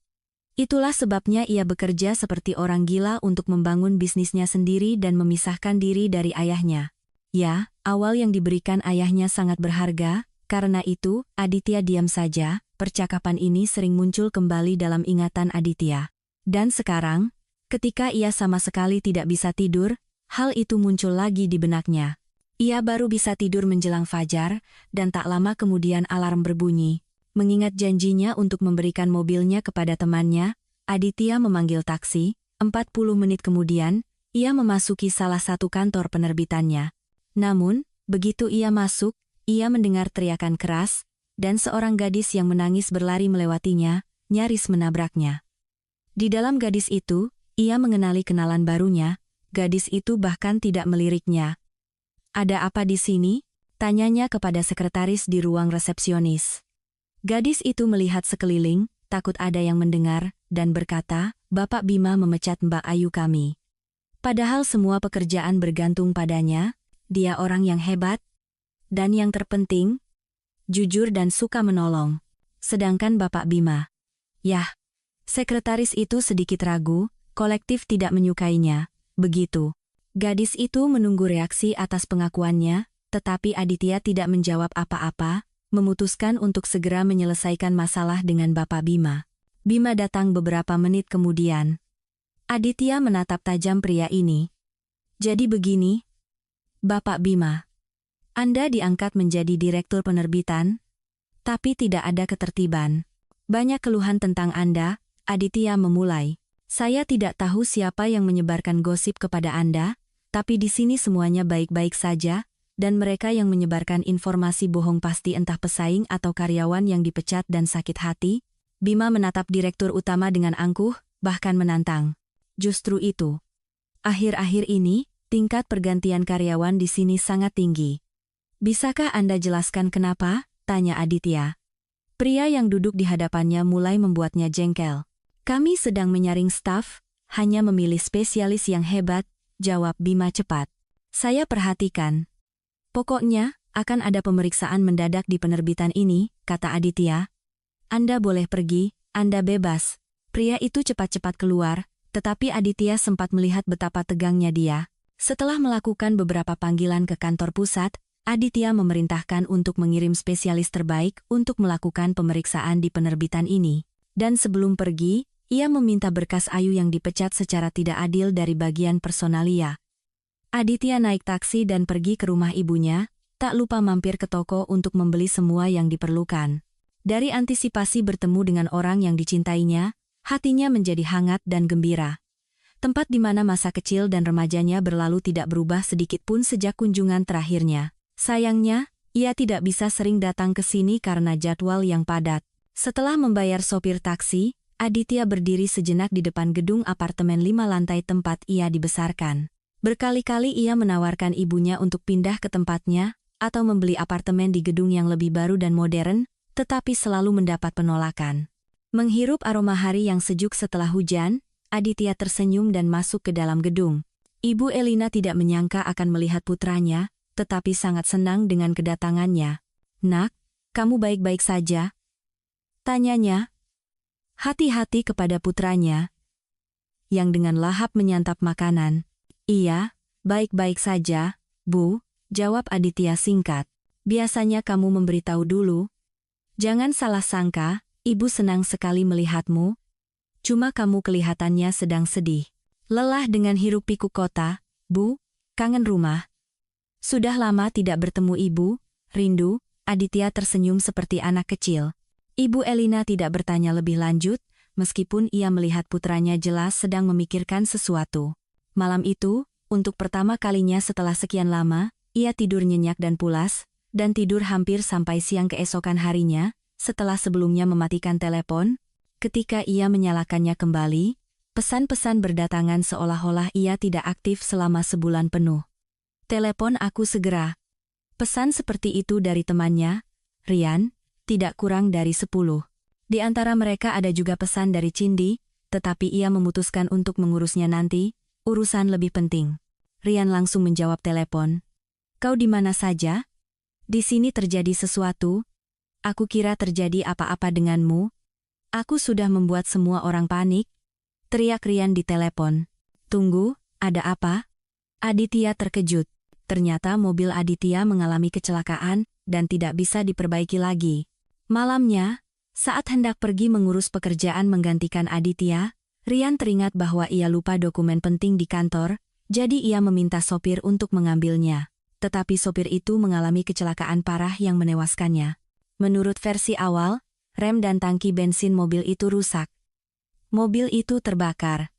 Itulah sebabnya ia bekerja seperti orang gila untuk membangun bisnisnya sendiri dan memisahkan diri dari ayahnya. Ya, awal yang diberikan ayahnya sangat berharga. Karena itu, Aditya diam saja. Percakapan ini sering muncul kembali dalam ingatan Aditya. Dan sekarang, ketika ia sama sekali tidak bisa tidur, hal itu muncul lagi di benaknya. Ia baru bisa tidur menjelang fajar, dan tak lama kemudian alarm berbunyi. Mengingat janjinya untuk memberikan mobilnya kepada temannya, Aditya memanggil taksi. 40 menit kemudian, ia memasuki salah satu kantor penerbitannya. Namun, begitu ia masuk, ia mendengar teriakan keras, dan seorang gadis yang menangis berlari melewatinya, nyaris menabraknya. Di dalam gadis itu, ia mengenali kenalan barunya. Gadis itu bahkan tidak meliriknya. "Ada apa di sini?" tanyanya kepada sekretaris di ruang resepsionis. Gadis itu melihat sekeliling, takut ada yang mendengar, dan berkata, "Bapak Bima memecat Mbak Ayu kami. Padahal semua pekerjaan bergantung padanya, dia orang yang hebat, dan yang terpenting, jujur dan suka menolong. Sedangkan Bapak Bima." Yah, sekretaris itu sedikit ragu, kolektif tidak menyukainya, begitu. Gadis itu menunggu reaksi atas pengakuannya, tetapi Aditya tidak menjawab apa-apa, memutuskan untuk segera menyelesaikan masalah dengan Bapak Bima. Bima datang beberapa menit kemudian. Aditya menatap tajam pria ini. "Jadi begini, Bapak Bima. Anda diangkat menjadi direktur penerbitan, tapi tidak ada ketertiban. Banyak keluhan tentang Anda." Aditya memulai. "Saya tidak tahu siapa yang menyebarkan gosip kepada Anda, tapi di sini semuanya baik-baik saja, dan mereka yang menyebarkan informasi bohong pasti entah pesaing atau karyawan yang dipecat dan sakit hati." Bima menatap direktur utama dengan angkuh, bahkan menantang. "Justru itu. Akhir-akhir ini, tingkat pergantian karyawan di sini sangat tinggi. Bisakah Anda jelaskan kenapa?" tanya Aditya. Pria yang duduk di hadapannya mulai membuatnya jengkel. "Kami sedang menyaring staf, hanya memilih spesialis yang hebat," jawab Bima cepat. "Saya perhatikan. Pokoknya, akan ada pemeriksaan mendadak di penerbitan ini," kata Aditya. "Anda boleh pergi, Anda bebas." Pria itu cepat-cepat keluar, tetapi Aditya sempat melihat betapa tegangnya dia. Setelah melakukan beberapa panggilan ke kantor pusat, Aditya memerintahkan untuk mengirim spesialis terbaik untuk melakukan pemeriksaan di penerbitan ini. Dan sebelum pergi, ia meminta berkas Ayu yang dipecat secara tidak adil dari bagian personalia. Aditya naik taksi dan pergi ke rumah ibunya, tak lupa mampir ke toko untuk membeli semua yang diperlukan. Dari antisipasi bertemu dengan orang yang dicintainya, hatinya menjadi hangat dan gembira. Tempat di mana masa kecil dan remajanya berlalu tidak berubah sedikit pun sejak kunjungan terakhirnya. Sayangnya, ia tidak bisa sering datang ke sini karena jadwal yang padat. Setelah membayar sopir taksi, Aditya berdiri sejenak di depan gedung apartemen 5 lantai tempat ia dibesarkan. Berkali-kali ia menawarkan ibunya untuk pindah ke tempatnya, atau membeli apartemen di gedung yang lebih baru dan modern, tetapi selalu mendapat penolakan. Menghirup aroma hari yang sejuk setelah hujan, Aditya tersenyum dan masuk ke dalam gedung. Ibu Elina tidak menyangka akan melihat putranya, tetapi sangat senang dengan kedatangannya. "Nak, kamu baik-baik saja?" tanyanya. Hati-hati kepada putranya, yang dengan lahap menyantap makanan. "Iya, baik-baik saja, Bu," jawab Aditya singkat. "Biasanya kamu memberitahu dulu." "Jangan salah sangka, Ibu senang sekali melihatmu. Cuma kamu kelihatannya sedang sedih. Lelah dengan hiruk-pikuk kota, Bu, kangen rumah." "Sudah lama tidak bertemu Ibu, rindu." Aditya tersenyum seperti anak kecil. Ibu Elina tidak bertanya lebih lanjut, meskipun ia melihat putranya jelas sedang memikirkan sesuatu. Malam itu, untuk pertama kalinya setelah sekian lama, ia tidur nyenyak dan pulas, dan tidur hampir sampai siang keesokan harinya, setelah sebelumnya mematikan telepon. Ketika ia menyalakannya kembali, pesan-pesan berdatangan seolah-olah ia tidak aktif selama sebulan penuh. "Telepon aku segera." Pesan seperti itu dari temannya, Rian, tidak kurang dari 10. Di antara mereka ada juga pesan dari Cindy, tetapi ia memutuskan untuk mengurusnya nanti, urusan lebih penting. Rian langsung menjawab telepon. "Kau di mana saja? Di sini terjadi sesuatu. Aku kira terjadi apa-apa denganmu. Aku sudah membuat semua orang panik," teriak Rian di telepon. "Tunggu, ada apa?" Aditya terkejut. Ternyata mobil Aditya mengalami kecelakaan dan tidak bisa diperbaiki lagi. Malamnya, saat hendak pergi mengurus pekerjaan menggantikan Aditya, Rian teringat bahwa ia lupa dokumen penting di kantor, jadi ia meminta sopir untuk mengambilnya. Tetapi sopir itu mengalami kecelakaan parah yang menewaskannya. Menurut versi awal, rem dan tangki bensin mobil itu rusak. Mobil itu terbakar.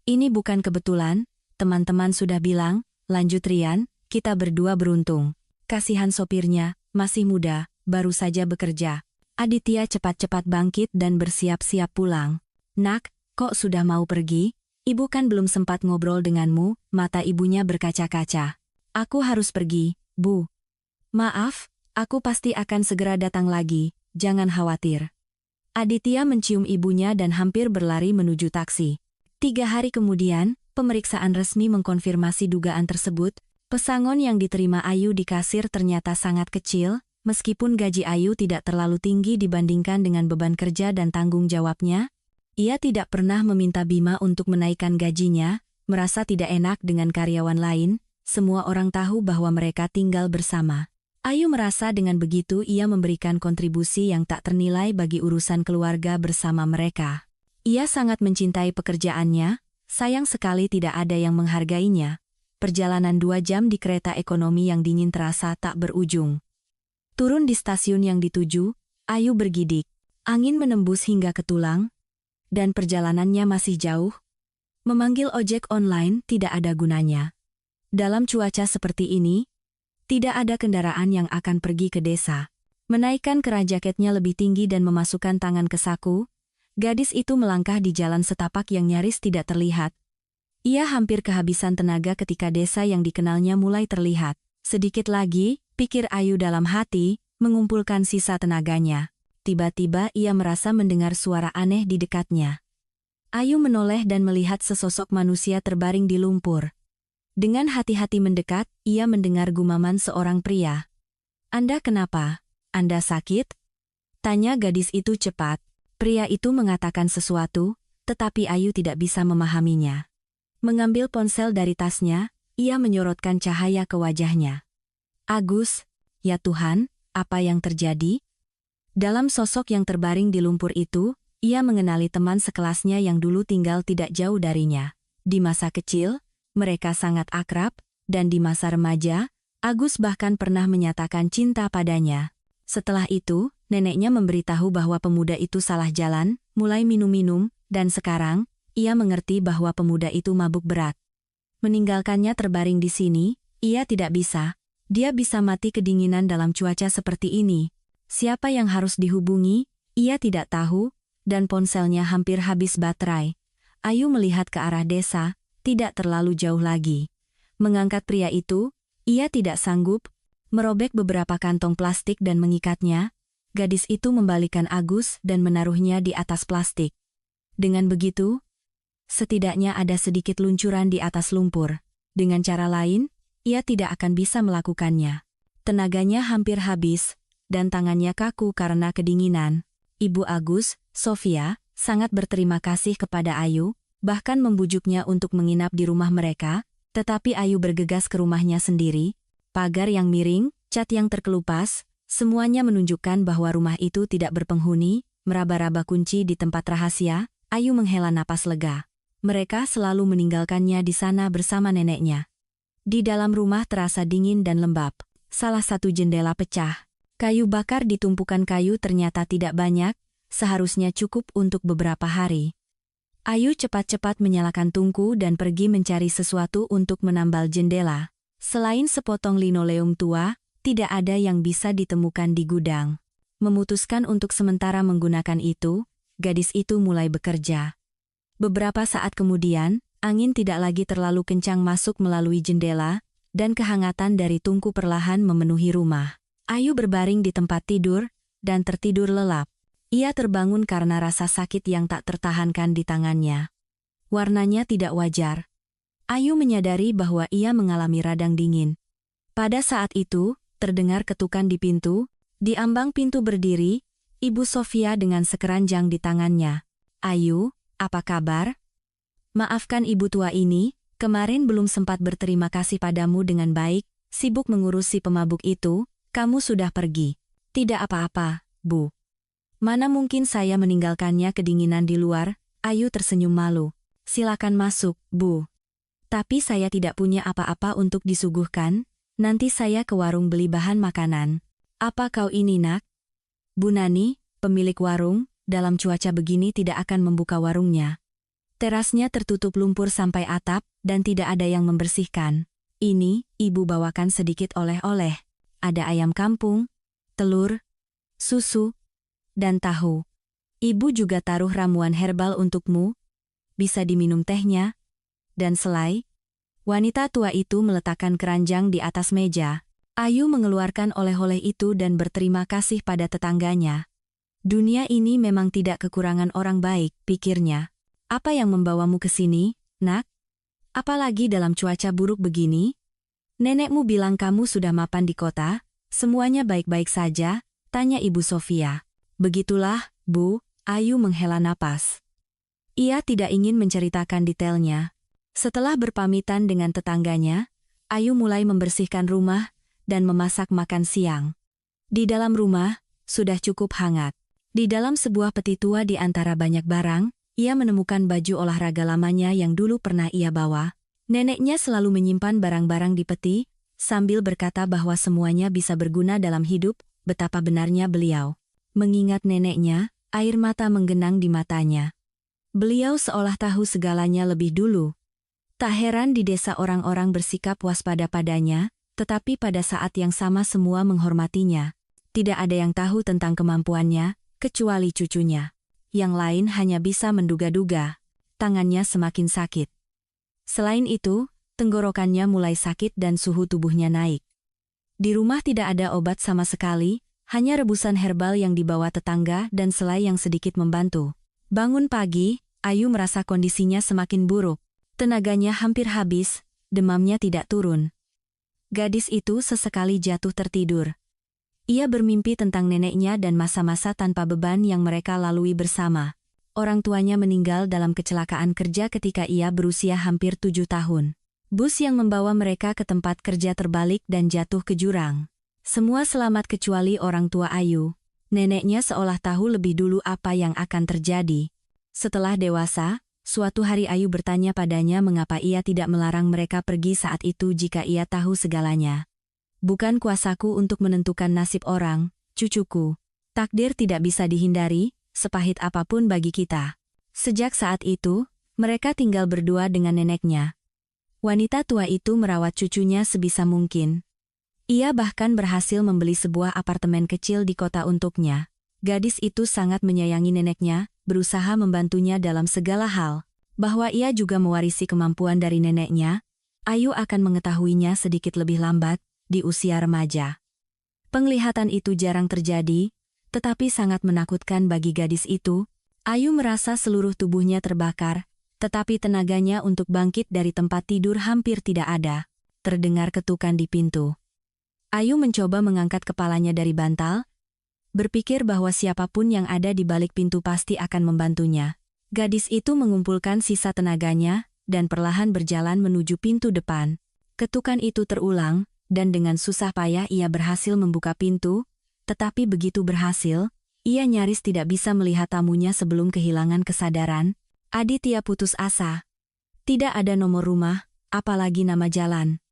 "Ini bukan kebetulan, teman-teman sudah bilang," lanjut Rian, "kita berdua beruntung. Kasihan sopirnya, masih muda, baru saja bekerja." Aditya cepat-cepat bangkit dan bersiap-siap pulang. "Nak, kok sudah mau pergi? Ibu kan belum sempat ngobrol denganmu." Mata ibunya berkaca-kaca. "Aku harus pergi, Bu." "Maaf, aku pasti akan segera datang lagi, jangan khawatir." Aditya mencium ibunya dan hampir berlari menuju taksi. 3 hari kemudian, pemeriksaan resmi mengkonfirmasi dugaan tersebut. Pesangon yang diterima Ayu di kasir ternyata sangat kecil, meskipun gaji Ayu tidak terlalu tinggi dibandingkan dengan beban kerja dan tanggung jawabnya. Ia tidak pernah meminta Bima untuk menaikkan gajinya, merasa tidak enak dengan karyawan lain, semua orang tahu bahwa mereka tinggal bersama. Ayu merasa dengan begitu ia memberikan kontribusi yang tak ternilai bagi urusan keluarga bersama mereka. Ia sangat mencintai pekerjaannya, sayang sekali tidak ada yang menghargainya. Perjalanan 2 jam di kereta ekonomi yang dingin terasa tak berujung. Turun di stasiun yang dituju, Ayu bergidik. Angin menembus hingga ke tulang, dan perjalanannya masih jauh. Memanggil ojek online tidak ada gunanya. Dalam cuaca seperti ini, tidak ada kendaraan yang akan pergi ke desa. Menaikkan keran jaketnya lebih tinggi dan memasukkan tangan ke saku, gadis itu melangkah di jalan setapak yang nyaris tidak terlihat. Ia hampir kehabisan tenaga ketika desa yang dikenalnya mulai terlihat. Sedikit lagi, pikir Ayu dalam hati, mengumpulkan sisa tenaganya. Tiba-tiba ia merasa mendengar suara aneh di dekatnya. Ayu menoleh dan melihat sesosok manusia terbaring di lumpur. Dengan hati-hati mendekat, ia mendengar gumaman seorang pria. "Anda kenapa? Anda sakit?" tanya gadis itu cepat. Pria itu mengatakan sesuatu, tetapi Ayu tidak bisa memahaminya. Mengambil ponsel dari tasnya, ia menyorotkan cahaya ke wajahnya. Agus, ya Tuhan, apa yang terjadi? Dalam sosok yang terbaring di lumpur itu, ia mengenali teman sekelasnya yang dulu tinggal tidak jauh darinya. Di masa kecil, mereka sangat akrab, dan di masa remaja, Agus bahkan pernah menyatakan cinta padanya. Setelah itu, neneknya memberitahu bahwa pemuda itu salah jalan, mulai minum-minum, dan sekarang, ia mengerti bahwa pemuda itu mabuk berat. Meninggalkannya terbaring di sini, ia tidak bisa. Dia bisa mati kedinginan dalam cuaca seperti ini. Siapa yang harus dihubungi, ia tidak tahu, dan ponselnya hampir habis baterai. Ayu melihat ke arah desa, tidak terlalu jauh lagi. Mengangkat pria itu, ia tidak sanggup, merobek beberapa kantong plastik dan mengikatnya. Gadis itu membalikan Agus dan menaruhnya di atas plastik. Dengan begitu, setidaknya ada sedikit luncuran di atas lumpur. Dengan cara lain, ia tidak akan bisa melakukannya. Tenaganya hampir habis, dan tangannya kaku karena kedinginan. Ibu Agus, Sofia, sangat berterima kasih kepada Ayu, bahkan membujuknya untuk menginap di rumah mereka, tetapi Ayu bergegas ke rumahnya sendiri. Pagar yang miring, cat yang terkelupas, semuanya menunjukkan bahwa rumah itu tidak berpenghuni. Meraba-raba kunci di tempat rahasia, Ayu menghela napas lega. Mereka selalu meninggalkannya di sana bersama neneknya. Di dalam rumah terasa dingin dan lembab. Salah satu jendela pecah. Kayu bakar di tumpukan kayu ternyata tidak banyak, seharusnya cukup untuk beberapa hari. Ayu cepat-cepat menyalakan tungku dan pergi mencari sesuatu untuk menambal jendela. Selain sepotong linoleum tua, tidak ada yang bisa ditemukan di gudang. Memutuskan untuk sementara menggunakan itu, gadis itu mulai bekerja. Beberapa saat kemudian, angin tidak lagi terlalu kencang masuk melalui jendela, dan kehangatan dari tungku perlahan memenuhi rumah. Ayu berbaring di tempat tidur, dan tertidur lelap. Ia terbangun karena rasa sakit yang tak tertahankan di tangannya. Warnanya tidak wajar. Ayu menyadari bahwa ia mengalami radang dingin. Pada saat itu, terdengar ketukan di pintu. Di ambang pintu berdiri, Ibu Sofia dengan sekeranjang di tangannya. "Ayu, apa kabar? Maafkan ibu tua ini, kemarin belum sempat berterima kasih padamu dengan baik, sibuk mengurus si pemabuk itu. Kamu sudah pergi." "Tidak apa-apa, Bu. Mana mungkin saya meninggalkannya kedinginan di luar." Ayu tersenyum malu. "Silakan masuk, Bu. Tapi saya tidak punya apa-apa untuk disuguhkan, nanti saya ke warung beli bahan makanan." "Apa kau ini, Nak?" Bu Nani, pemilik warung, dalam cuaca begini tidak akan membuka warungnya. Terasnya tertutup lumpur sampai atap, dan tidak ada yang membersihkan. "Ini, Ibu bawakan sedikit oleh-oleh. Ada ayam kampung, telur, susu, dan tahu. Ibu juga taruh ramuan herbal untukmu. Bisa diminum tehnya." Dan selai. Wanita tua itu meletakkan keranjang di atas meja. Ayu mengeluarkan oleh-oleh itu dan berterima kasih pada tetangganya. Dunia ini memang tidak kekurangan orang baik, pikirnya. "Apa yang membawamu ke sini, Nak? Apalagi dalam cuaca buruk begini? Nenekmu bilang kamu sudah mapan di kota, semuanya baik-baik saja?" tanya Ibu Sofia. "Begitulah, Bu." Ayu menghela napas. Ia tidak ingin menceritakan detailnya. Setelah berpamitan dengan tetangganya, Ayu mulai membersihkan rumah dan memasak makan siang. Di dalam rumah, sudah cukup hangat. Di dalam sebuah peti tua di antara banyak barang, ia menemukan baju olahraga lamanya yang dulu pernah ia bawa. Neneknya selalu menyimpan barang-barang di peti, sambil berkata bahwa semuanya bisa berguna dalam hidup. Betapa benarnya beliau. Mengingat neneknya, air mata menggenang di matanya. Beliau seolah tahu segalanya lebih dulu. Tak heran di desa orang-orang bersikap waspada padanya, tetapi pada saat yang sama semua menghormatinya. Tidak ada yang tahu tentang kemampuannya, kecuali cucunya. Yang lain hanya bisa menduga-duga. Tangannya semakin sakit. Selain itu, tenggorokannya mulai sakit dan suhu tubuhnya naik. Di rumah tidak ada obat sama sekali, hanya rebusan herbal yang dibawa tetangga dan selai yang sedikit membantu. Bangun pagi, Ayu merasa kondisinya semakin buruk. Tenaganya hampir habis, demamnya tidak turun. Gadis itu sesekali jatuh tertidur. Ia bermimpi tentang neneknya dan masa-masa tanpa beban yang mereka lalui bersama. Orang tuanya meninggal dalam kecelakaan kerja ketika ia berusia hampir 7 tahun. Bus yang membawa mereka ke tempat kerja terbalik dan jatuh ke jurang. Semua selamat kecuali orang tua Ayu. Neneknya seolah tahu lebih dulu apa yang akan terjadi. Setelah dewasa, suatu hari Ayu bertanya padanya mengapa ia tidak melarang mereka pergi saat itu jika ia tahu segalanya. Bukan kuasaku untuk menentukan nasib orang, cucuku. Takdir tidak bisa dihindari, sepahit apapun bagi kita. Sejak saat itu, mereka tinggal berdua dengan neneknya. Wanita tua itu merawat cucunya sebisa mungkin. Ia bahkan berhasil membeli sebuah apartemen kecil di kota untuknya. Gadis itu sangat menyayangi neneknya, berusaha membantunya dalam segala hal. Bahwa ia juga mewarisi kemampuan dari neneknya, Ayu akan mengetahuinya sedikit lebih lambat, di usia remaja. Penglihatan itu jarang terjadi, tetapi sangat menakutkan bagi gadis itu. Ayu merasa seluruh tubuhnya terbakar, tetapi tenaganya untuk bangkit dari tempat tidur hampir tidak ada. Terdengar ketukan di pintu. Ayu mencoba mengangkat kepalanya dari bantal, berpikir bahwa siapapun yang ada di balik pintu pasti akan membantunya. Gadis itu mengumpulkan sisa tenaganya, dan perlahan berjalan menuju pintu depan. Ketukan itu terulang, dan dengan susah payah ia berhasil membuka pintu, tetapi begitu berhasil, ia nyaris tidak bisa melihat tamunya sebelum kehilangan kesadaran. Aditya putus asa. Tidak ada nomor rumah, apalagi nama jalan.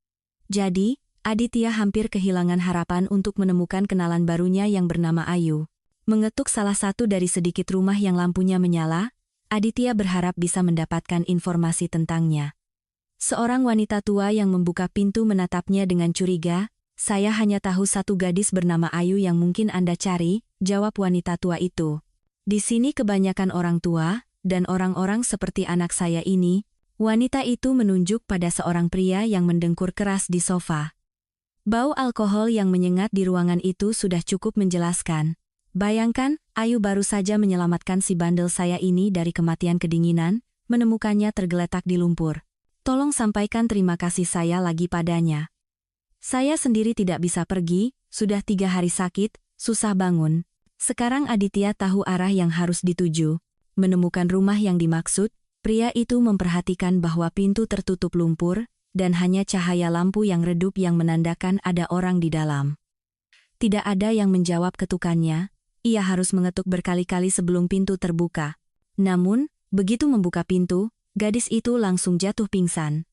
Jadi, Aditya hampir kehilangan harapan untuk menemukan kenalan barunya yang bernama Ayu. Mengetuk salah satu dari sedikit rumah yang lampunya menyala, Aditya berharap bisa mendapatkan informasi tentangnya. Seorang wanita tua yang membuka pintu menatapnya dengan curiga. Saya hanya tahu satu gadis bernama Ayu yang mungkin Anda cari, jawab wanita tua itu. Di sini kebanyakan orang tua, dan orang-orang seperti anak saya ini. Wanita itu menunjuk pada seorang pria yang mendengkur keras di sofa. Bau alkohol yang menyengat di ruangan itu sudah cukup menjelaskan. Bayangkan, Ayu baru saja menyelamatkan si bandel saya ini dari kematian kedinginan, menemukannya tergeletak di lumpur. Tolong sampaikan terima kasih saya lagi padanya. Saya sendiri tidak bisa pergi, sudah 3 hari sakit, susah bangun. Sekarang Aditya tahu arah yang harus dituju. Menemukan rumah yang dimaksud, pria itu memperhatikan bahwa pintu tertutup lumpur, dan hanya cahaya lampu yang redup yang menandakan ada orang di dalam. Tidak ada yang menjawab ketukannya, ia harus mengetuk berkali-kali sebelum pintu terbuka. Namun, begitu membuka pintu, gadis itu langsung jatuh pingsan.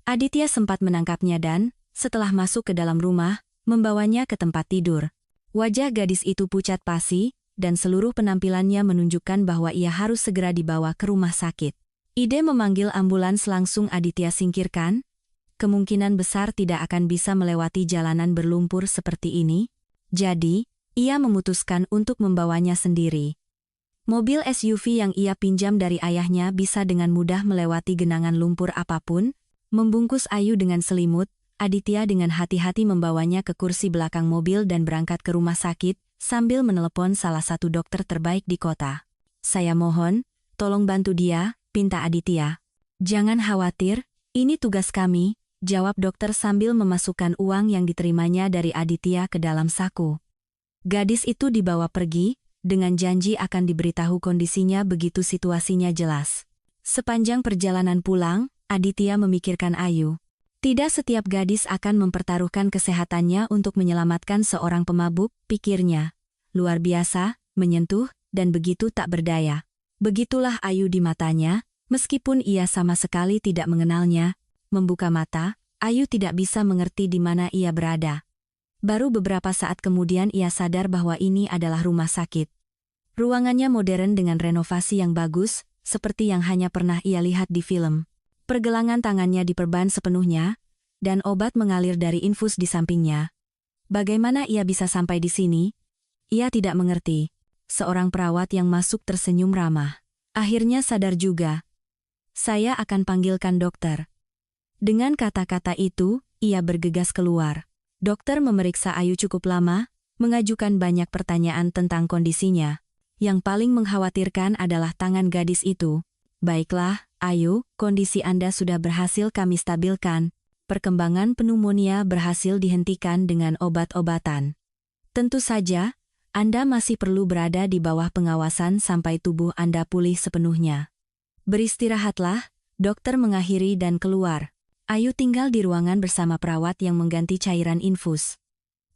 Aditya sempat menangkapnya dan, setelah masuk ke dalam rumah, membawanya ke tempat tidur. Wajah gadis itu pucat pasi, dan seluruh penampilannya menunjukkan bahwa ia harus segera dibawa ke rumah sakit. Ide memanggil ambulans langsung Aditya singkirkan. Kemungkinan besar tidak akan bisa melewati jalanan berlumpur seperti ini. Jadi, ia memutuskan untuk membawanya sendiri. Mobil SUV yang ia pinjam dari ayahnya bisa dengan mudah melewati genangan lumpur apapun. Membungkus Ayu dengan selimut, Aditya dengan hati-hati membawanya ke kursi belakang mobil dan berangkat ke rumah sakit, sambil menelepon salah satu dokter terbaik di kota. Saya mohon, tolong bantu dia, pinta Aditya. Jangan khawatir, ini tugas kami, jawab dokter sambil memasukkan uang yang diterimanya dari Aditya ke dalam saku. Gadis itu dibawa pergi, dengan janji akan diberitahu kondisinya begitu situasinya jelas. Sepanjang perjalanan pulang, Aditya memikirkan Ayu. Tidak setiap gadis akan mempertaruhkan kesehatannya untuk menyelamatkan seorang pemabuk, pikirnya. Luar biasa, menyentuh, dan begitu tak berdaya. Begitulah Ayu di matanya, meskipun ia sama sekali tidak mengenalnya. Membuka mata, Ayu tidak bisa mengerti di mana ia berada. Baru beberapa saat kemudian ia sadar bahwa ini adalah rumah sakit. Ruangannya modern dengan renovasi yang bagus, seperti yang hanya pernah ia lihat di film. Pergelangan tangannya diperban sepenuhnya, dan obat mengalir dari infus di sampingnya. Bagaimana ia bisa sampai di sini? Ia tidak mengerti. Seorang perawat yang masuk tersenyum ramah. Akhirnya sadar juga. Saya akan panggilkan dokter. Dengan kata-kata itu, ia bergegas keluar. Dokter memeriksa Ayu cukup lama, mengajukan banyak pertanyaan tentang kondisinya. Yang paling mengkhawatirkan adalah tangan gadis itu. Baiklah, Ayu, kondisi Anda sudah berhasil kami stabilkan. Perkembangan pneumonia berhasil dihentikan dengan obat-obatan. Tentu saja, Anda masih perlu berada di bawah pengawasan sampai tubuh Anda pulih sepenuhnya. Beristirahatlah, dokter mengakhiri dan keluar. Ayu tinggal di ruangan bersama perawat yang mengganti cairan infus.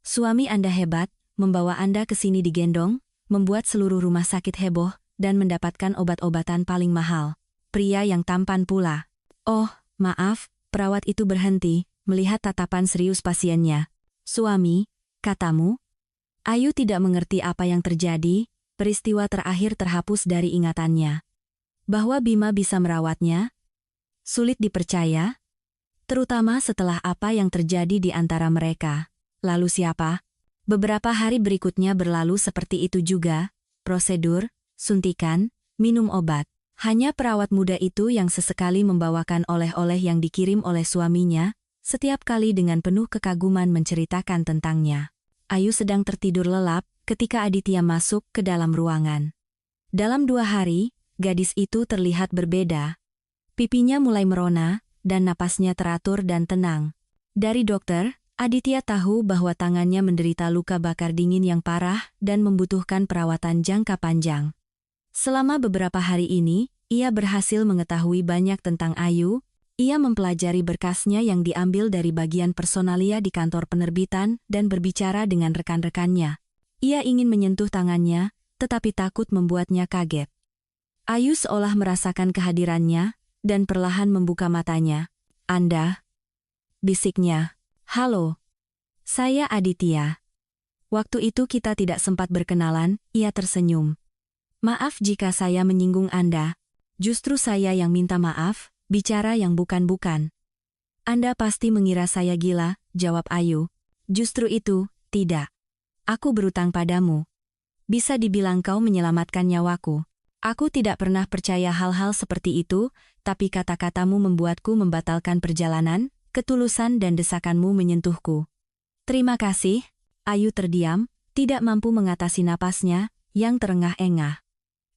Suami Anda hebat, membawa Anda ke sini digendong, membuat seluruh rumah sakit heboh, dan mendapatkan obat-obatan paling mahal. Pria yang tampan pula. Oh, maaf, perawat itu berhenti, melihat tatapan serius pasiennya. Suami, katamu? Ayu tidak mengerti apa yang terjadi, peristiwa terakhir terhapus dari ingatannya. Bahwa Bima bisa merawatnya? Sulit dipercaya? Terutama setelah apa yang terjadi di antara mereka. Lalu siapa? Beberapa hari berikutnya berlalu seperti itu juga, prosedur, suntikan, minum obat. Hanya perawat muda itu yang sesekali membawakan oleh-oleh yang dikirim oleh suaminya, setiap kali dengan penuh kekaguman menceritakan tentangnya. Ayu sedang tertidur lelap ketika Aditya masuk ke dalam ruangan. Dalam 2 hari, gadis itu terlihat berbeda. Pipinya mulai merona, dan napasnya teratur dan tenang. Dari dokter, Aditya tahu bahwa tangannya menderita luka bakar dingin yang parah dan membutuhkan perawatan jangka panjang. Selama beberapa hari ini, ia berhasil mengetahui banyak tentang Ayu. Ia mempelajari berkasnya yang diambil dari bagian personalia di kantor penerbitan dan berbicara dengan rekan-rekannya. Ia ingin menyentuh tangannya, tetapi takut membuatnya kaget. Ayu seolah merasakan kehadirannya, dan perlahan membuka matanya. Anda? Bisiknya. Halo. Saya Aditya. Waktu itu kita tidak sempat berkenalan, ia tersenyum. Maaf jika saya menyinggung Anda. Justru saya yang minta maaf, bicara yang bukan-bukan. Anda pasti mengira saya gila, jawab Ayu. Justru itu, tidak. Aku berutang padamu. Bisa dibilang kau menyelamatkan nyawaku. Aku tidak pernah percaya hal-hal seperti itu, tapi kata-katamu membuatku membatalkan perjalanan, ketulusan dan desakanmu menyentuhku. Terima kasih. Ayu terdiam, tidak mampu mengatasi napasnya, yang terengah-engah.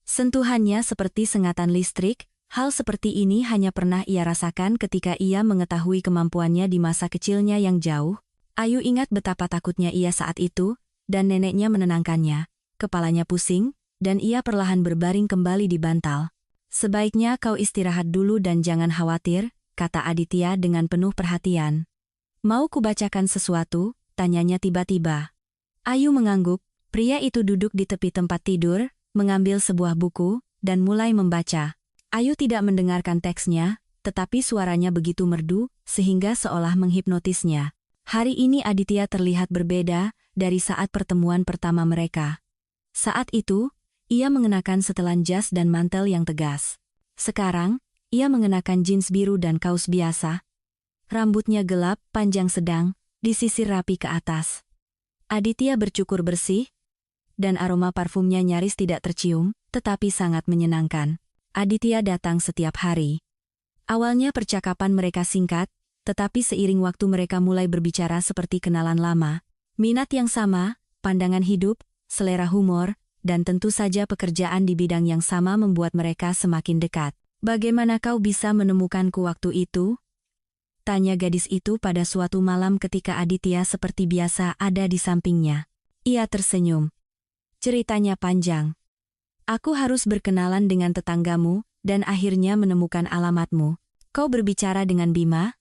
Sentuhannya seperti sengatan listrik, hal seperti ini hanya pernah ia rasakan ketika ia mengetahui kemampuannya di masa kecilnya yang jauh. Ayu ingat betapa takutnya ia saat itu, dan neneknya menenangkannya. Kepalanya pusing, dan ia perlahan berbaring kembali di bantal. Sebaiknya kau istirahat dulu dan jangan khawatir, kata Aditya dengan penuh perhatian. Mau kubacakan sesuatu? Tanyanya tiba-tiba. Ayu mengangguk, pria itu duduk di tepi tempat tidur, mengambil sebuah buku, dan mulai membaca. Ayu tidak mendengarkan teksnya, tetapi suaranya begitu merdu, sehingga seolah menghipnotisnya. Hari ini Aditya terlihat berbeda dari saat pertemuan pertama mereka. Saat itu, ia mengenakan setelan jas dan mantel yang tegas. Sekarang, ia mengenakan jeans biru dan kaos biasa. Rambutnya gelap, panjang sedang, disisir rapi ke atas. Aditya bercukur bersih, dan aroma parfumnya nyaris tidak tercium, tetapi sangat menyenangkan. Aditya datang setiap hari. Awalnya percakapan mereka singkat, tetapi seiring waktu mereka mulai berbicara seperti kenalan lama. Minat yang sama, pandangan hidup, selera humor, dan tentu saja pekerjaan di bidang yang sama membuat mereka semakin dekat. Bagaimana kau bisa menemukanku waktu itu? Tanya gadis itu pada suatu malam ketika Aditya seperti biasa ada di sampingnya. Ia tersenyum. Ceritanya panjang. Aku harus berkenalan dengan tetanggamu, dan akhirnya menemukan alamatmu. Kau berbicara dengan Bima?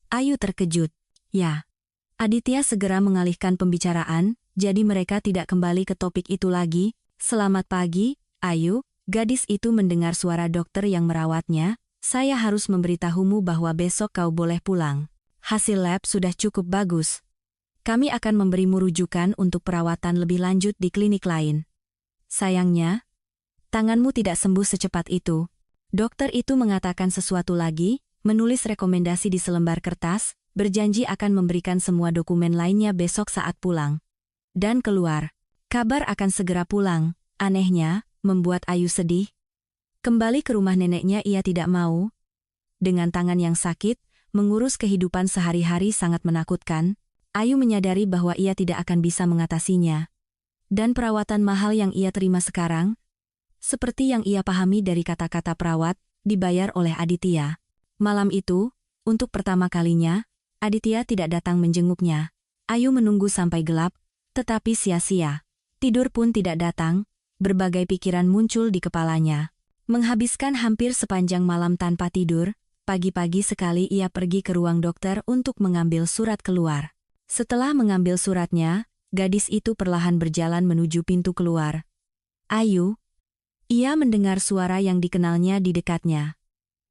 Ayu terkejut. Ya. Aditya segera mengalihkan pembicaraan, jadi mereka tidak kembali ke topik itu lagi. Selamat pagi, Ayu. Gadis itu mendengar suara dokter yang merawatnya. Saya harus memberitahumu bahwa besok kau boleh pulang. Hasil lab sudah cukup bagus. Kami akan memberimu rujukan untuk perawatan lebih lanjut di klinik lain. Sayangnya, tanganmu tidak sembuh secepat itu. Dokter itu mengatakan sesuatu lagi, menulis rekomendasi di selembar kertas, berjanji akan memberikan semua dokumen lainnya besok saat pulang. Dan keluar. Kabar akan segera pulang, anehnya, membuat Ayu sedih. Kembali ke rumah neneknya ia tidak mau. Dengan tangan yang sakit, mengurus kehidupan sehari-hari sangat menakutkan. Ayu menyadari bahwa ia tidak akan bisa mengatasinya. Dan perawatan mahal yang ia terima sekarang, seperti yang ia pahami dari kata-kata perawat, dibayar oleh Aditya. Malam itu, untuk pertama kalinya, Aditya tidak datang menjenguknya. Ayu menunggu sampai gelap, tetapi sia-sia. Tidur pun tidak datang, berbagai pikiran muncul di kepalanya. Menghabiskan hampir sepanjang malam tanpa tidur, pagi-pagi sekali ia pergi ke ruang dokter untuk mengambil surat keluar. Setelah mengambil suratnya, gadis itu perlahan berjalan menuju pintu keluar. "Ayu." Ia mendengar suara yang dikenalnya di dekatnya.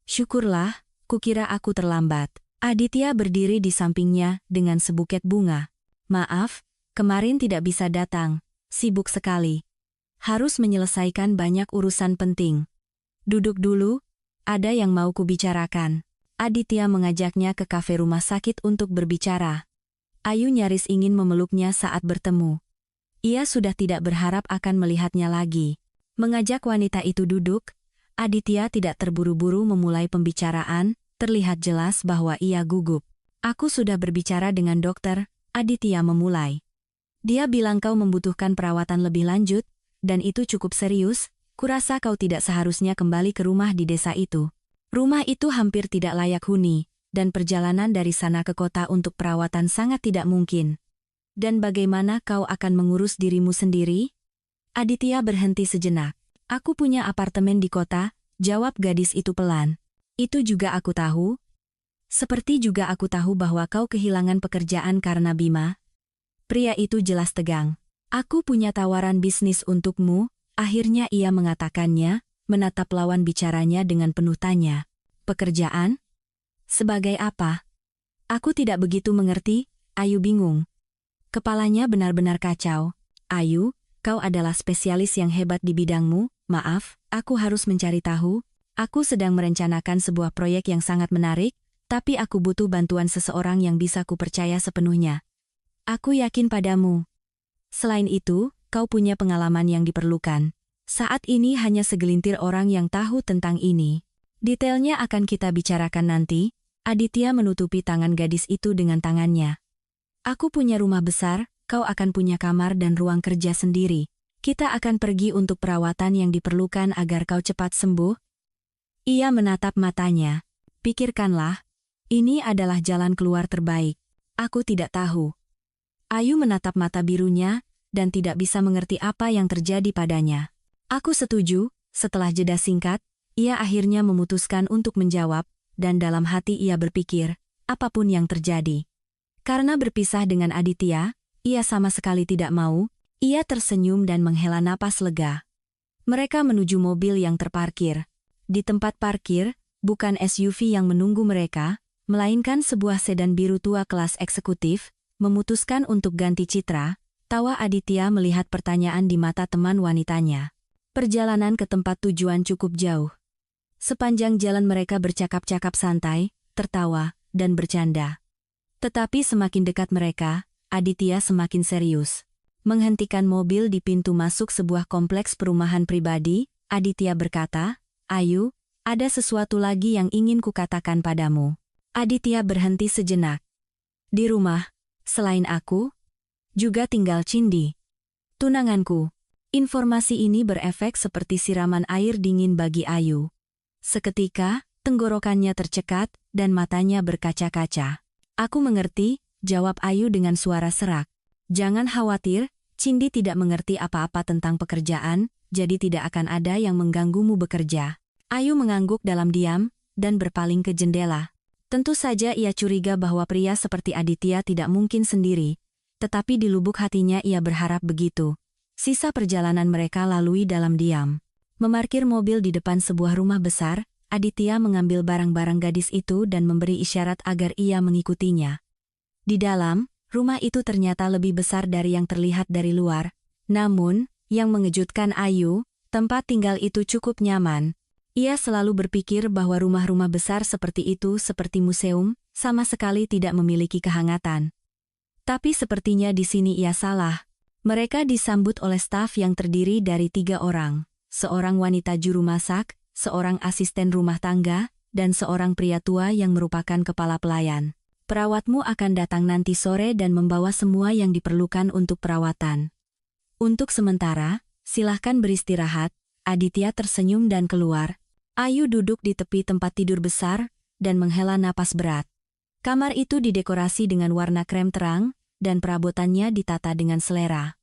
"Syukurlah, kukira aku terlambat." Aditya berdiri di sampingnya dengan sebuket bunga. "Maaf, kemarin tidak bisa datang, sibuk sekali. Harus menyelesaikan banyak urusan penting." "Duduk dulu, ada yang mau kubicarakan." Aditya mengajaknya ke kafe rumah sakit untuk berbicara. Ayu nyaris ingin memeluknya saat bertemu. Ia sudah tidak berharap akan melihatnya lagi. Mengajak wanita itu duduk, Aditya tidak terburu-buru memulai pembicaraan, terlihat jelas bahwa ia gugup. "Aku sudah berbicara dengan dokter," Aditya memulai. "Dia bilang kau membutuhkan perawatan lebih lanjut, dan itu cukup serius. Kurasa kau tidak seharusnya kembali ke rumah di desa itu. Rumah itu hampir tidak layak huni, dan perjalanan dari sana ke kota untuk perawatan sangat tidak mungkin. Dan bagaimana kau akan mengurus dirimu sendiri?" Aditya berhenti sejenak. "Aku punya apartemen di kota," jawab gadis itu pelan. "Itu juga aku tahu. Seperti juga aku tahu bahwa kau kehilangan pekerjaan karena Bima." Pria itu jelas tegang. "Aku punya tawaran bisnis untukmu," akhirnya ia mengatakannya, menatap lawan bicaranya dengan penuh tanya. "Pekerjaan? Sebagai apa?" "Aku tidak begitu mengerti," Ayu bingung. Kepalanya benar-benar kacau. "Ayu, kau adalah spesialis yang hebat di bidangmu. Maaf, aku harus mencari tahu. Aku sedang merencanakan sebuah proyek yang sangat menarik, tapi aku butuh bantuan seseorang yang bisa kupercaya sepenuhnya. Aku yakin padamu. Selain itu, kau punya pengalaman yang diperlukan. Saat ini hanya segelintir orang yang tahu tentang ini. Detailnya akan kita bicarakan nanti." Aditya menutupi tangan gadis itu dengan tangannya. "Aku punya rumah besar, kau akan punya kamar dan ruang kerja sendiri. Kita akan pergi untuk perawatan yang diperlukan agar kau cepat sembuh." Ia menatap matanya. "Pikirkanlah, ini adalah jalan keluar terbaik. Aku tidak tahu." Ayu menatap mata birunya, dan tidak bisa mengerti apa yang terjadi padanya. "Aku setuju." Setelah jeda singkat, ia akhirnya memutuskan untuk menjawab, dan dalam hati ia berpikir, apapun yang terjadi. Karena berpisah dengan Aditya, ia sama sekali tidak mau. Ia tersenyum dan menghela napas lega. Mereka menuju mobil yang terparkir. Di tempat parkir, bukan SUV yang menunggu mereka, melainkan sebuah sedan biru tua kelas eksekutif, memutuskan untuk ganti citra. Tawa Aditya melihat pertanyaan di mata teman wanitanya. Perjalanan ke tempat tujuan cukup jauh. Sepanjang jalan mereka bercakap-cakap santai, tertawa, dan bercanda. Tetapi semakin dekat mereka, Aditya semakin serius. Menghentikan mobil di pintu masuk sebuah kompleks perumahan pribadi, Aditya berkata, "Ayu, ada sesuatu lagi yang ingin kukatakan padamu." Aditya berhenti sejenak. "Di rumah, selain aku, juga tinggal Cindi, tunanganku." Informasi ini berefek seperti siraman air dingin bagi Ayu. Seketika, tenggorokannya tercekat, dan matanya berkaca-kaca. "Aku mengerti," jawab Ayu dengan suara serak. "Jangan khawatir, Cindi tidak mengerti apa-apa tentang pekerjaan, jadi tidak akan ada yang mengganggumu bekerja." Ayu mengangguk dalam diam, dan berpaling ke jendela. Tentu saja ia curiga bahwa pria seperti Aditya tidak mungkin sendiri, tetapi di lubuk hatinya ia berharap begitu. Sisa perjalanan mereka lalui dalam diam. Memarkir mobil di depan sebuah rumah besar, Aditya mengambil barang-barang gadis itu dan memberi isyarat agar ia mengikutinya. Di dalam, rumah itu ternyata lebih besar dari yang terlihat dari luar. Namun, yang mengejutkan Ayu, tempat tinggal itu cukup nyaman. Ia selalu berpikir bahwa rumah-rumah besar seperti itu seperti museum, sama sekali tidak memiliki kehangatan. Tapi sepertinya di sini ia salah. Mereka disambut oleh staf yang terdiri dari 3 orang. Seorang wanita juru masak, seorang asisten rumah tangga, dan seorang pria tua yang merupakan kepala pelayan. "Perawatmu akan datang nanti sore dan membawa semua yang diperlukan untuk perawatan. Untuk sementara, silahkan beristirahat." Aditya tersenyum dan keluar. Ayu duduk di tepi tempat tidur besar, dan menghela napas berat. Kamar itu didekorasi dengan warna krem terang, dan perabotannya ditata dengan selera.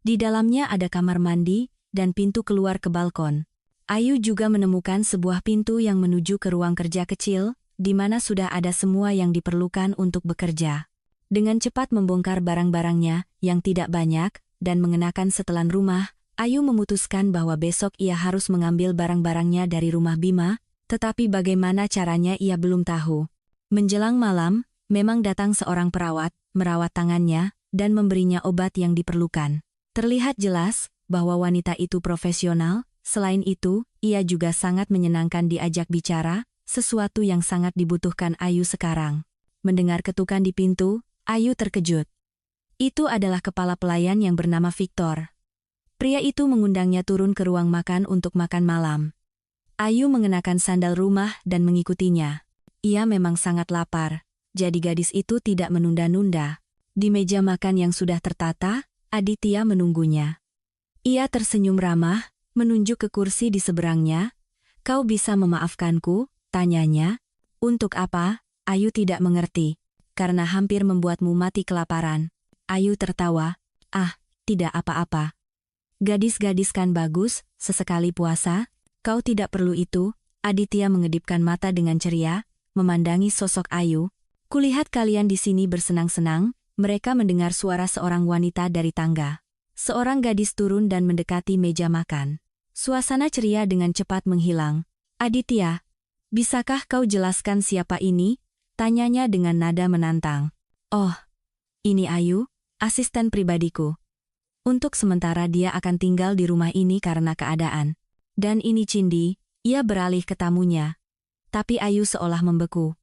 Di dalamnya ada kamar mandi, dan pintu keluar ke balkon. Ayu juga menemukan sebuah pintu yang menuju ke ruang kerja kecil, di mana sudah ada semua yang diperlukan untuk bekerja. Dengan cepat membongkar barang-barangnya yang tidak banyak dan mengenakan setelan rumah, Ayu memutuskan bahwa besok ia harus mengambil barang-barangnya dari rumah Bima, tetapi bagaimana caranya ia belum tahu. Menjelang malam, memang datang seorang perawat, merawat tangannya, dan memberinya obat yang diperlukan. Terlihat jelas bahwa wanita itu profesional, selain itu, ia juga sangat menyenangkan diajak bicara, sesuatu yang sangat dibutuhkan Ayu sekarang. Mendengar ketukan di pintu, Ayu terkejut. Itu adalah kepala pelayan yang bernama Victor. Pria itu mengundangnya turun ke ruang makan untuk makan malam. Ayu mengenakan sandal rumah dan mengikutinya. Ia memang sangat lapar, jadi gadis itu tidak menunda-nunda. Di meja makan yang sudah tertata, Aditya menunggunya. Ia tersenyum ramah, menunjuk ke kursi di seberangnya. "Kau bisa memaafkanku?" tanyanya. "Untuk apa?" Ayu tidak mengerti. "Karena hampir membuatmu mati kelaparan." Ayu tertawa. "Ah, tidak apa-apa. Gadis-gadis kan bagus, sesekali puasa. Kau tidak perlu itu." Aditya mengedipkan mata dengan ceria, memandangi sosok Ayu. "Kulihat kalian di sini bersenang-senang." Mereka mendengar suara seorang wanita dari tangga. Seorang gadis turun dan mendekati meja makan. Suasana ceria dengan cepat menghilang. "Aditya, bisakah kau jelaskan siapa ini?" tanyanya dengan nada menantang. "Oh, ini Ayu, asisten pribadiku. Untuk sementara dia akan tinggal di rumah ini karena keadaan. Dan ini Cindy," ia beralih ke tamunya. Tapi Ayu seolah membeku.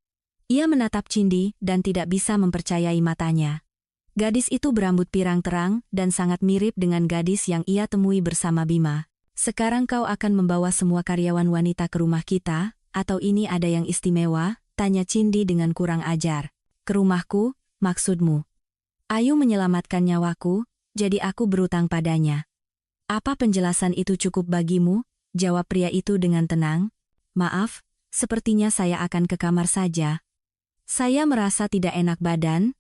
Ia menatap Cindy dan tidak bisa mempercayai matanya. Gadis itu berambut pirang terang dan sangat mirip dengan gadis yang ia temui bersama Bima. "Sekarang kau akan membawa semua karyawan wanita ke rumah kita, atau ini ada yang istimewa?" tanya Cindy dengan kurang ajar. "Ke rumahku, maksudmu?" "Ayu menyelamatkan nyawaku, jadi aku berutang padanya." "Apa penjelasan itu cukup bagimu?" jawab pria itu dengan tenang. "Maaf, sepertinya saya akan ke kamar saja. Saya merasa tidak enak badan."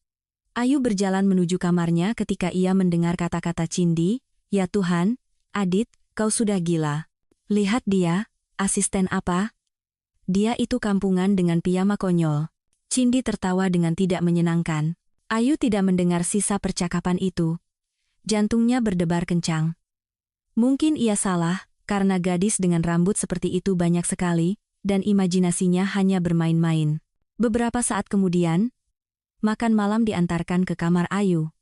Ayu berjalan menuju kamarnya ketika ia mendengar kata-kata Cindy. "Ya Tuhan, Adit, kau sudah gila. Lihat dia, asisten apa? Dia itu kampungan dengan piyama konyol." Cindy tertawa dengan tidak menyenangkan. Ayu tidak mendengar sisa percakapan itu. Jantungnya berdebar kencang. Mungkin ia salah, karena gadis dengan rambut seperti itu banyak sekali, dan imajinasinya hanya bermain-main. Beberapa saat kemudian, makan malam diantarkan ke kamar Ayu.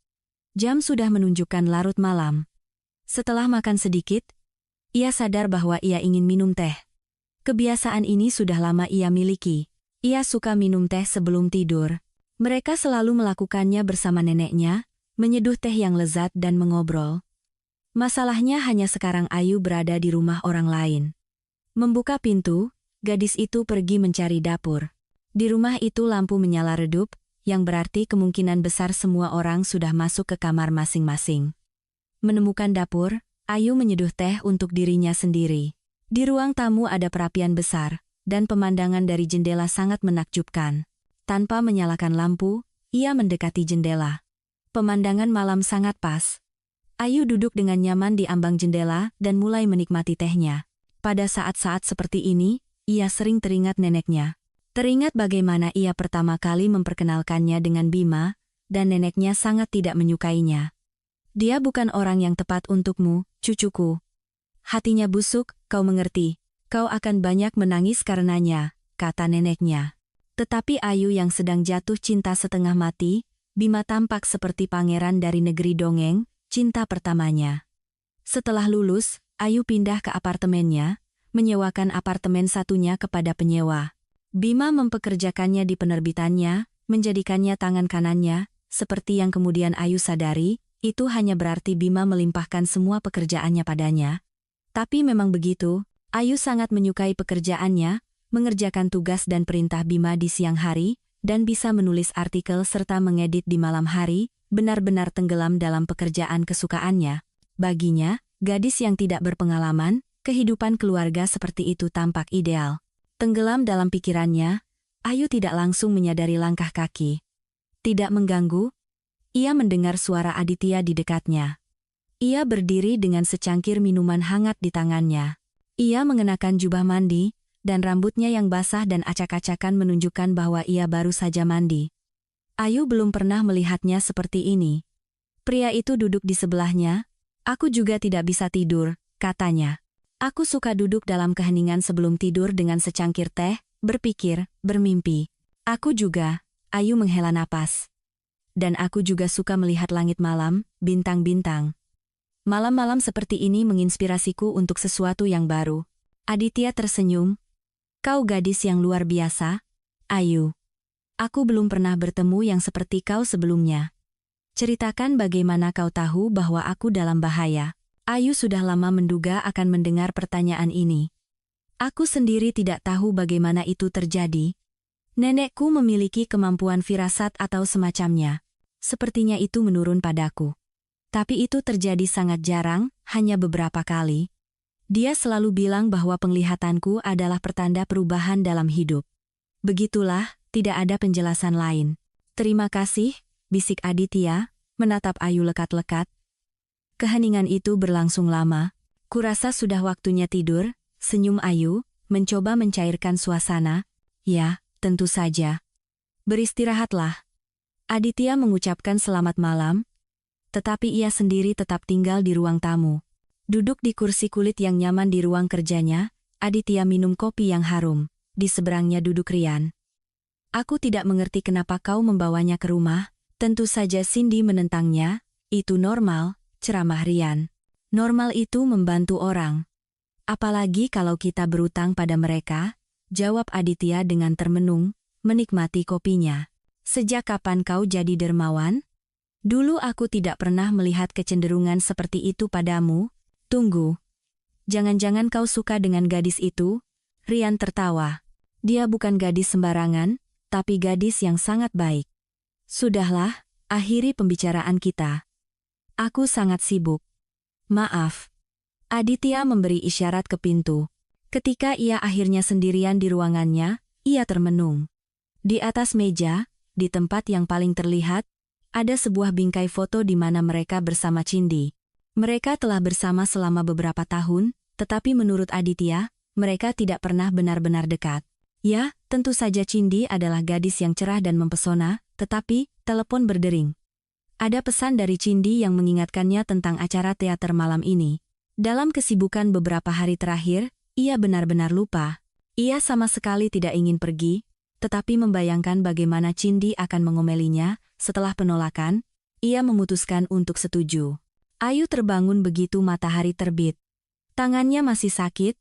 Jam sudah menunjukkan larut malam. Setelah makan sedikit, ia sadar bahwa ia ingin minum teh. Kebiasaan ini sudah lama ia miliki. Ia suka minum teh sebelum tidur. Mereka selalu melakukannya bersama neneknya, menyeduh teh yang lezat dan mengobrol. Masalahnya hanya sekarang Ayu berada di rumah orang lain. Membuka pintu, gadis itu pergi mencari dapur. Di rumah itu lampu menyala redup, yang berarti kemungkinan besar semua orang sudah masuk ke kamar masing-masing. Menemukan dapur, Ayu menyeduh teh untuk dirinya sendiri. Di ruang tamu ada perapian besar, dan pemandangan dari jendela sangat menakjubkan. Tanpa menyalakan lampu, ia mendekati jendela. Pemandangan malam sangat pas. Ayu duduk dengan nyaman di ambang jendela dan mulai menikmati tehnya. Pada saat-saat seperti ini, ia sering teringat neneknya. Teringat bagaimana ia pertama kali memperkenalkannya dengan Bima, dan neneknya sangat tidak menyukainya. "Dia bukan orang yang tepat untukmu, cucuku. Hatinya busuk, kau mengerti. Kau akan banyak menangis karenanya," kata neneknya. Tetapi Ayu yang sedang jatuh cinta setengah mati, Bima tampak seperti pangeran dari negeri dongeng, cinta pertamanya. Setelah lulus, Ayu pindah ke apartemennya, menyewakan apartemen satunya kepada penyewa. Bima mempekerjakannya di penerbitannya, menjadikannya tangan kanannya, seperti yang kemudian Ayu sadari, itu hanya berarti Bima melimpahkan semua pekerjaannya padanya. Tapi memang begitu, Ayu sangat menyukai pekerjaannya, mengerjakan tugas dan perintah Bima di siang hari, dan bisa menulis artikel serta mengedit di malam hari, benar-benar tenggelam dalam pekerjaan kesukaannya. Baginya, gadis yang tidak berpengalaman, kehidupan keluarga seperti itu tampak ideal. Tenggelam dalam pikirannya, Ayu tidak langsung menyadari langkah kaki. Tidak mengganggu, ia mendengar suara Aditya di dekatnya. Ia berdiri dengan secangkir minuman hangat di tangannya. Ia mengenakan jubah mandi, dan rambutnya yang basah dan acak-acakan menunjukkan bahwa ia baru saja mandi. Ayu belum pernah melihatnya seperti ini. Pria itu duduk di sebelahnya. Aku juga tidak bisa tidur, katanya. Aku suka duduk dalam keheningan sebelum tidur dengan secangkir teh, berpikir, bermimpi. Aku juga, Ayu menghela napas. Dan aku juga suka melihat langit malam, bintang-bintang. Malam-malam seperti ini menginspirasiku untuk sesuatu yang baru. Aditya tersenyum. Kau gadis yang luar biasa, Ayu. Aku belum pernah bertemu yang seperti kau sebelumnya. Ceritakan bagaimana kau tahu bahwa aku dalam bahaya. Ayu sudah lama menduga akan mendengar pertanyaan ini. Aku sendiri tidak tahu bagaimana itu terjadi. Nenekku memiliki kemampuan firasat atau semacamnya. Sepertinya itu menurun padaku. Tapi itu terjadi sangat jarang, hanya beberapa kali. Dia selalu bilang bahwa penglihatanku adalah pertanda perubahan dalam hidup. Begitulah, tidak ada penjelasan lain. Terima kasih, bisik Aditya, menatap Ayu lekat-lekat. Keheningan itu berlangsung lama. Kurasa sudah waktunya tidur, senyum Ayu, mencoba mencairkan suasana. Ya, tentu saja. Beristirahatlah. Aditya mengucapkan selamat malam, tetapi ia sendiri tetap tinggal di ruang tamu. Duduk di kursi kulit yang nyaman di ruang kerjanya, Aditya minum kopi yang harum. Di seberangnya duduk Rian. Aku tidak mengerti kenapa kau membawanya ke rumah. Tentu saja Cindy menentangnya. Itu normal, ceramah Rian. Normal itu membantu orang. Apalagi kalau kita berutang pada mereka, jawab Aditya dengan termenung, menikmati kopinya. Sejak kapan kau jadi dermawan? Dulu aku tidak pernah melihat kecenderungan seperti itu padamu. Tunggu. Jangan-jangan kau suka dengan gadis itu? Rian tertawa. Dia bukan gadis sembarangan, tapi gadis yang sangat baik. Sudahlah, akhiri pembicaraan kita. Aku sangat sibuk. Maaf. Aditya memberi isyarat ke pintu. Ketika ia akhirnya sendirian di ruangannya, ia termenung. Di atas meja, di tempat yang paling terlihat, ada sebuah bingkai foto di mana mereka bersama Cindy. Mereka telah bersama selama beberapa tahun, tetapi menurut Aditya, mereka tidak pernah benar-benar dekat. Ya, tentu saja Cindy adalah gadis yang cerah dan mempesona, tetapi, telepon berdering. Ada pesan dari Cindy yang mengingatkannya tentang acara teater malam ini. Dalam kesibukan beberapa hari terakhir, ia benar-benar lupa. Ia sama sekali tidak ingin pergi, tetapi membayangkan bagaimana Cindy akan mengomelinya. Setelah penolakan, ia memutuskan untuk setuju. Ayu terbangun begitu matahari terbit. Tangannya masih sakit,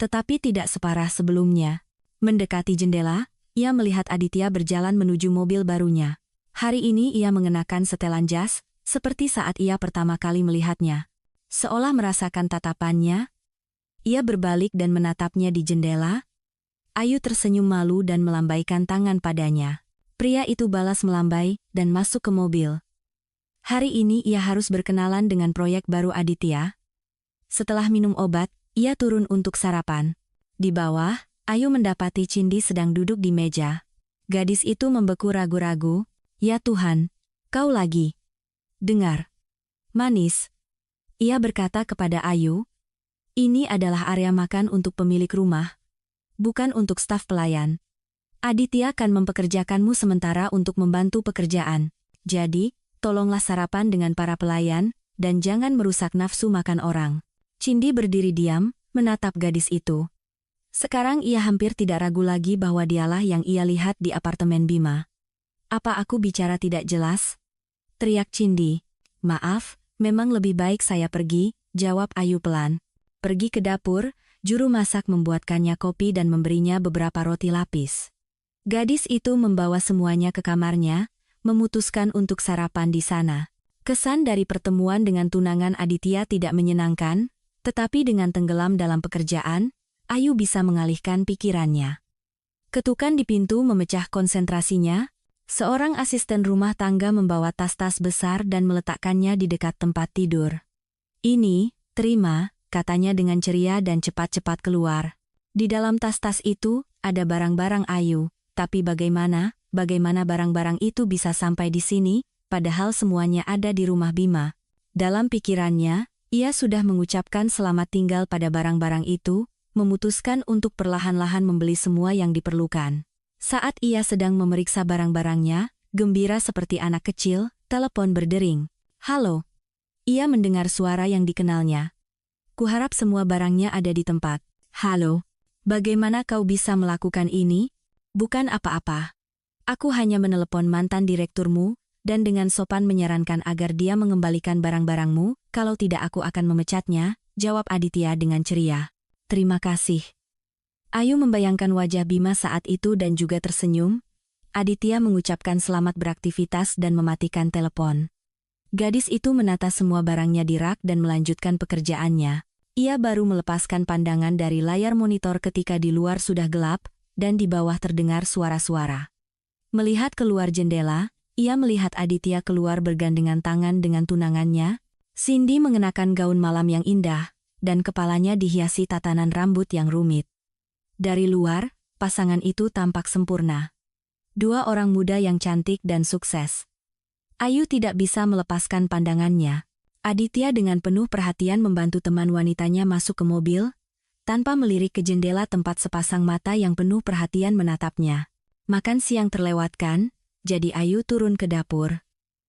tetapi tidak separah sebelumnya. Mendekati jendela, ia melihat Aditya berjalan menuju mobil barunya. Hari ini ia mengenakan setelan jas, seperti saat ia pertama kali melihatnya. Seolah merasakan tatapannya, ia berbalik dan menatapnya di jendela. Ayu tersenyum malu dan melambaikan tangan padanya. Pria itu balas melambai dan masuk ke mobil. Hari ini ia harus berkenalan dengan proyek baru Aditya. Setelah minum obat, ia turun untuk sarapan. Di bawah, Ayu mendapati Cindy sedang duduk di meja. Gadis itu membeku ragu-ragu. Ya Tuhan, kau lagi. Dengar. Manis. Ia berkata kepada Ayu. Ini adalah area makan untuk pemilik rumah. Bukan untuk staf pelayan. Aditya akan mempekerjakanmu sementara untuk membantu pekerjaan. Jadi, tolonglah sarapan dengan para pelayan, dan jangan merusak nafsu makan orang. Cindy berdiri diam, menatap gadis itu. Sekarang ia hampir tidak ragu lagi bahwa dialah yang ia lihat di apartemen Bima. Apa aku bicara tidak jelas? Teriak Cindy. Maaf, memang lebih baik saya pergi, jawab Ayu pelan. Pergi ke dapur, juru masak membuatkannya kopi dan memberinya beberapa roti lapis. Gadis itu membawa semuanya ke kamarnya, memutuskan untuk sarapan di sana. Kesan dari pertemuan dengan tunangan Aditya tidak menyenangkan, tetapi dengan tenggelam dalam pekerjaan, Ayu bisa mengalihkan pikirannya. Ketukan di pintu memecah konsentrasinya. Seorang asisten rumah tangga membawa tas-tas besar dan meletakkannya di dekat tempat tidur. Ini, terima, katanya dengan ceria dan cepat-cepat keluar. Di dalam tas-tas itu, ada barang-barang Ayu. Tapi bagaimana barang-barang itu bisa sampai di sini, padahal semuanya ada di rumah Bima. Dalam pikirannya, ia sudah mengucapkan selamat tinggal pada barang-barang itu, memutuskan untuk perlahan-lahan membeli semua yang diperlukan. Saat ia sedang memeriksa barang-barangnya, gembira seperti anak kecil, telepon berdering. "Halo." Ia mendengar suara yang dikenalnya. "Kuharap semua barangnya ada di tempat." "Halo. Bagaimana kau bisa melakukan ini?" "Bukan apa-apa. Aku hanya menelepon mantan direkturmu, dan dengan sopan menyarankan agar dia mengembalikan barang-barangmu, kalau tidak aku akan memecatnya," jawab Aditya dengan ceria. "Terima kasih." Ayu membayangkan wajah Bima saat itu dan juga tersenyum. Aditya mengucapkan selamat beraktivitas dan mematikan telepon. Gadis itu menata semua barangnya di rak dan melanjutkan pekerjaannya. Ia baru melepaskan pandangan dari layar monitor ketika di luar sudah gelap, dan di bawah terdengar suara-suara. Melihat keluar jendela, ia melihat Aditya keluar bergandengan tangan dengan tunangannya. Cindy mengenakan gaun malam yang indah, dan kepalanya dihiasi tatanan rambut yang rumit. Dari luar, pasangan itu tampak sempurna. Dua orang muda yang cantik dan sukses. Ayu tidak bisa melepaskan pandangannya. Aditya dengan penuh perhatian membantu teman wanitanya masuk ke mobil, tanpa melirik ke jendela tempat sepasang mata yang penuh perhatian menatapnya. Makan siang terlewatkan, jadi Ayu turun ke dapur.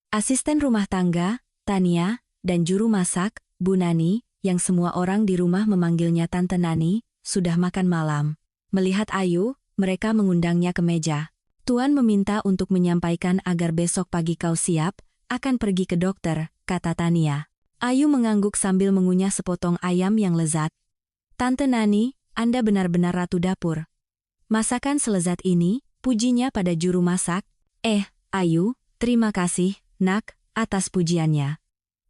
Asisten rumah tangga, Tania, dan juru masak, Bu Nani, yang semua orang di rumah memanggilnya Tante Nani, sudah makan malam. Melihat Ayu, mereka mengundangnya ke meja. "Tuan meminta untuk menyampaikan agar besok pagi kau siap, akan pergi ke dokter," kata Tania. Ayu mengangguk sambil mengunyah sepotong ayam yang lezat. "Tante Nani, Anda benar-benar ratu dapur. Masakan selezat ini," pujinya pada juru masak. Ayu, terima kasih, nak, atas pujiannya.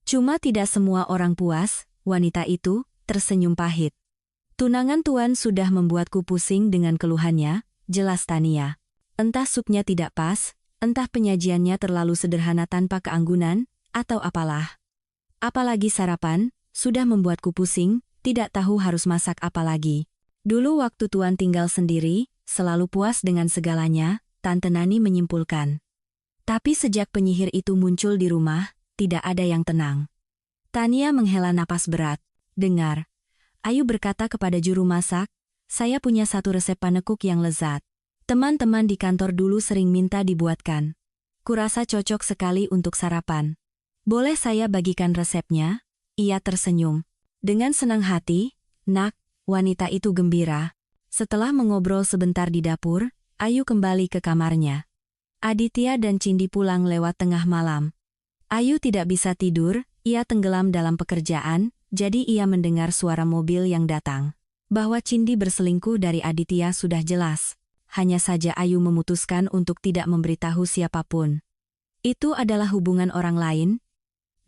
Cuma tidak semua orang puas." Wanita itu tersenyum pahit. "Tunangan tuan sudah membuatku pusing dengan keluhannya," jelas Tania. "Entah supnya tidak pas, entah penyajiannya terlalu sederhana tanpa keanggunan, atau apalah. Apalagi sarapan, sudah membuatku pusing, tidak tahu harus masak apa lagi. Dulu waktu tuan tinggal sendiri, selalu puas dengan segalanya," Tante Nani menyimpulkan. "Tapi sejak penyihir itu muncul di rumah, tidak ada yang tenang." Tania menghela napas berat. "Dengar," Ayu berkata kepada juru masak, "saya punya satu resep panekuk yang lezat. Teman-teman di kantor dulu sering minta dibuatkan. Kurasa cocok sekali untuk sarapan. Boleh saya bagikan resepnya?" Ia tersenyum. Dengan senang hati, "Nak," wanita itu gembira. Setelah mengobrol sebentar di dapur, Ayu kembali ke kamarnya. Aditya dan Cindy pulang lewat tengah malam. Ayu tidak bisa tidur, ia tenggelam dalam pekerjaan, jadi ia mendengar suara mobil yang datang. Bahwa Cindy berselingkuh dari Aditya sudah jelas. Hanya saja Ayu memutuskan untuk tidak memberitahu siapapun. Itu adalah hubungan orang lain,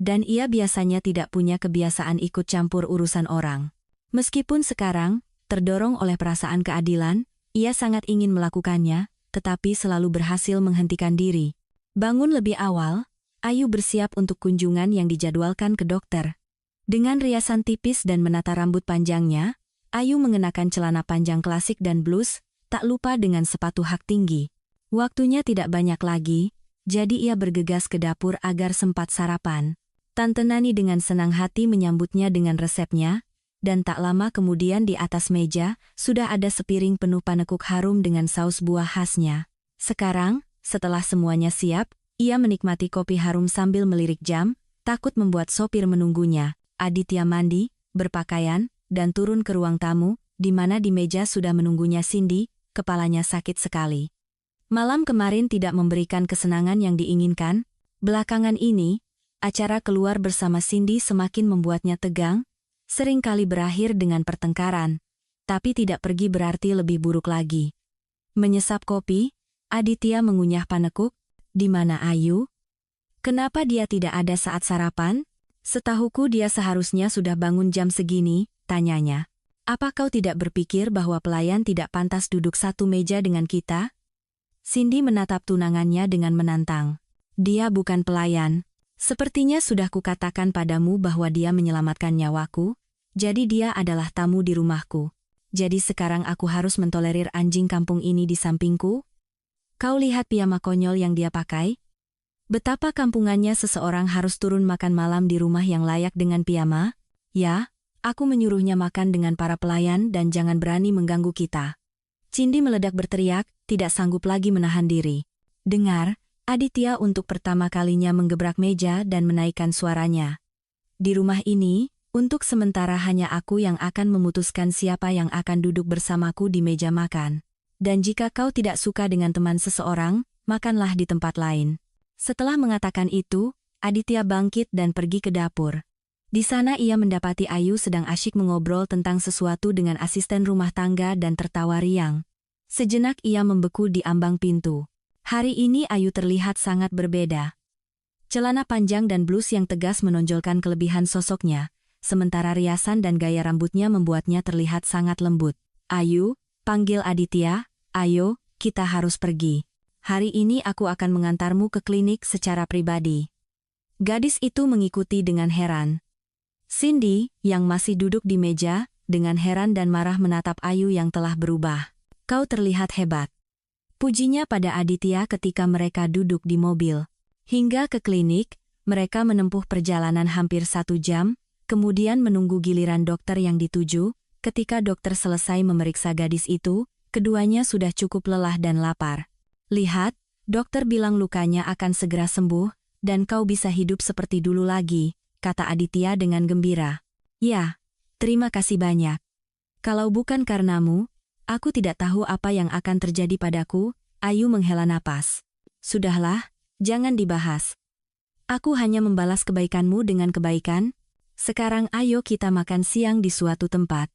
dan ia biasanya tidak punya kebiasaan ikut campur urusan orang. Meskipun sekarang, terdorong oleh perasaan keadilan, ia sangat ingin melakukannya, tetapi selalu berhasil menghentikan diri. Bangun lebih awal, Ayu bersiap untuk kunjungan yang dijadwalkan ke dokter. Dengan riasan tipis dan menata rambut panjangnya, Ayu mengenakan celana panjang klasik dan blus, tak lupa dengan sepatu hak tinggi. Waktunya tidak banyak lagi, jadi ia bergegas ke dapur agar sempat sarapan. Tante Nani dengan senang hati menyambutnya dengan resepnya, dan tak lama kemudian di atas meja, sudah ada sepiring penuh panekuk harum dengan saus buah khasnya. Sekarang, setelah semuanya siap, ia menikmati kopi harum sambil melirik jam, takut membuat sopir menunggunya. Aditya mandi, berpakaian, dan turun ke ruang tamu, di mana di meja sudah menunggunya Cindy, kepalanya sakit sekali. Malam kemarin tidak memberikan kesenangan yang diinginkan. Belakangan ini, acara keluar bersama Cindy semakin membuatnya tegang, seringkali berakhir dengan pertengkaran. Tapi tidak pergi berarti lebih buruk lagi. Menyesap kopi, Aditya mengunyah panekuk. "Di mana Ayu? Kenapa dia tidak ada saat sarapan? Setahuku dia seharusnya sudah bangun jam segini," tanyanya. "Apa kau tidak berpikir bahwa pelayan tidak pantas duduk satu meja dengan kita?" Cindy menatap tunangannya dengan menantang. "Dia bukan pelayan. Sepertinya sudah kukatakan padamu bahwa dia menyelamatkan nyawaku, jadi dia adalah tamu di rumahku. Jadi sekarang aku harus mentolerir anjing kampung ini di sampingku? Kau lihat piyama konyol yang dia pakai? Betapa kampungannya seseorang harus turun makan malam di rumah yang layak dengan piyama? Ya, Aku menyuruhnya makan dengan para pelayan dan jangan berani mengganggu kita. Cindy meledak berteriak, tidak sanggup lagi menahan diri. Dengar, Aditya untuk pertama kalinya menggebrak meja dan menaikkan suaranya. Di rumah ini, untuk sementara hanya aku yang akan memutuskan siapa yang akan duduk bersamaku di meja makan. Dan jika kau tidak suka dengan teman seseorang, makanlah di tempat lain. Setelah mengatakan itu, Aditya bangkit dan pergi ke dapur. Di sana ia mendapati Ayu sedang asyik mengobrol tentang sesuatu dengan asisten rumah tangga dan tertawa riang. Sejenak ia membeku di ambang pintu. Hari ini Ayu terlihat sangat berbeda. Celana panjang dan blus yang tegas menonjolkan kelebihan sosoknya, sementara riasan dan gaya rambutnya membuatnya terlihat sangat lembut. Ayu, panggil Aditya, ayo, kita harus pergi. Hari ini aku akan mengantarmu ke klinik secara pribadi. Gadis itu mengikuti dengan heran. Cindy, yang masih duduk di meja, dengan heran dan marah menatap Ayu yang telah berubah. Kau terlihat hebat. Pujinya pada Aditya ketika mereka duduk di mobil. Hingga ke klinik, mereka menempuh perjalanan hampir 1 jam, kemudian menunggu giliran dokter yang dituju. Ketika dokter selesai memeriksa gadis itu, keduanya sudah cukup lelah dan lapar. Lihat, dokter bilang lukanya akan segera sembuh, dan kau bisa hidup seperti dulu lagi, kata Aditya dengan gembira. Ya, terima kasih banyak. Kalau bukan karenamu, aku tidak tahu apa yang akan terjadi padaku. Ayu menghela napas. Sudahlah, jangan dibahas. Aku hanya membalas kebaikanmu dengan kebaikan. Sekarang ayo kita makan siang di suatu tempat.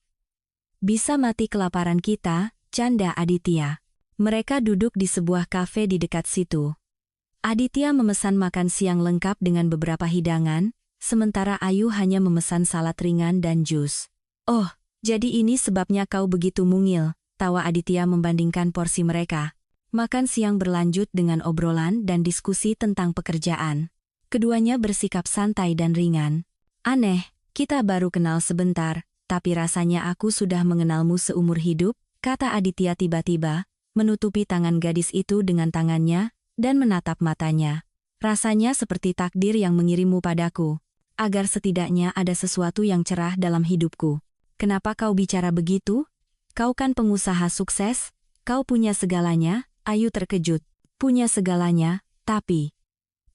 Bisa mati kelaparan kita, canda Aditya. Mereka duduk di sebuah kafe di dekat situ. Aditya memesan makan siang lengkap dengan beberapa hidangan, sementara Ayu hanya memesan salad ringan dan jus. Oh, jadi ini sebabnya kau begitu mungil, tawa Aditya membandingkan porsi mereka. Makan siang berlanjut dengan obrolan dan diskusi tentang pekerjaan. Keduanya bersikap santai dan ringan. Aneh, kita baru kenal sebentar, tapi rasanya aku sudah mengenalmu seumur hidup, kata Aditya tiba-tiba, menutupi tangan gadis itu dengan tangannya, dan menatap matanya. Rasanya seperti takdir yang mengirimmu padaku, agar setidaknya ada sesuatu yang cerah dalam hidupku. Kenapa kau bicara begitu? Kau kan pengusaha sukses, kau punya segalanya. Ayu terkejut. Punya segalanya, tapi...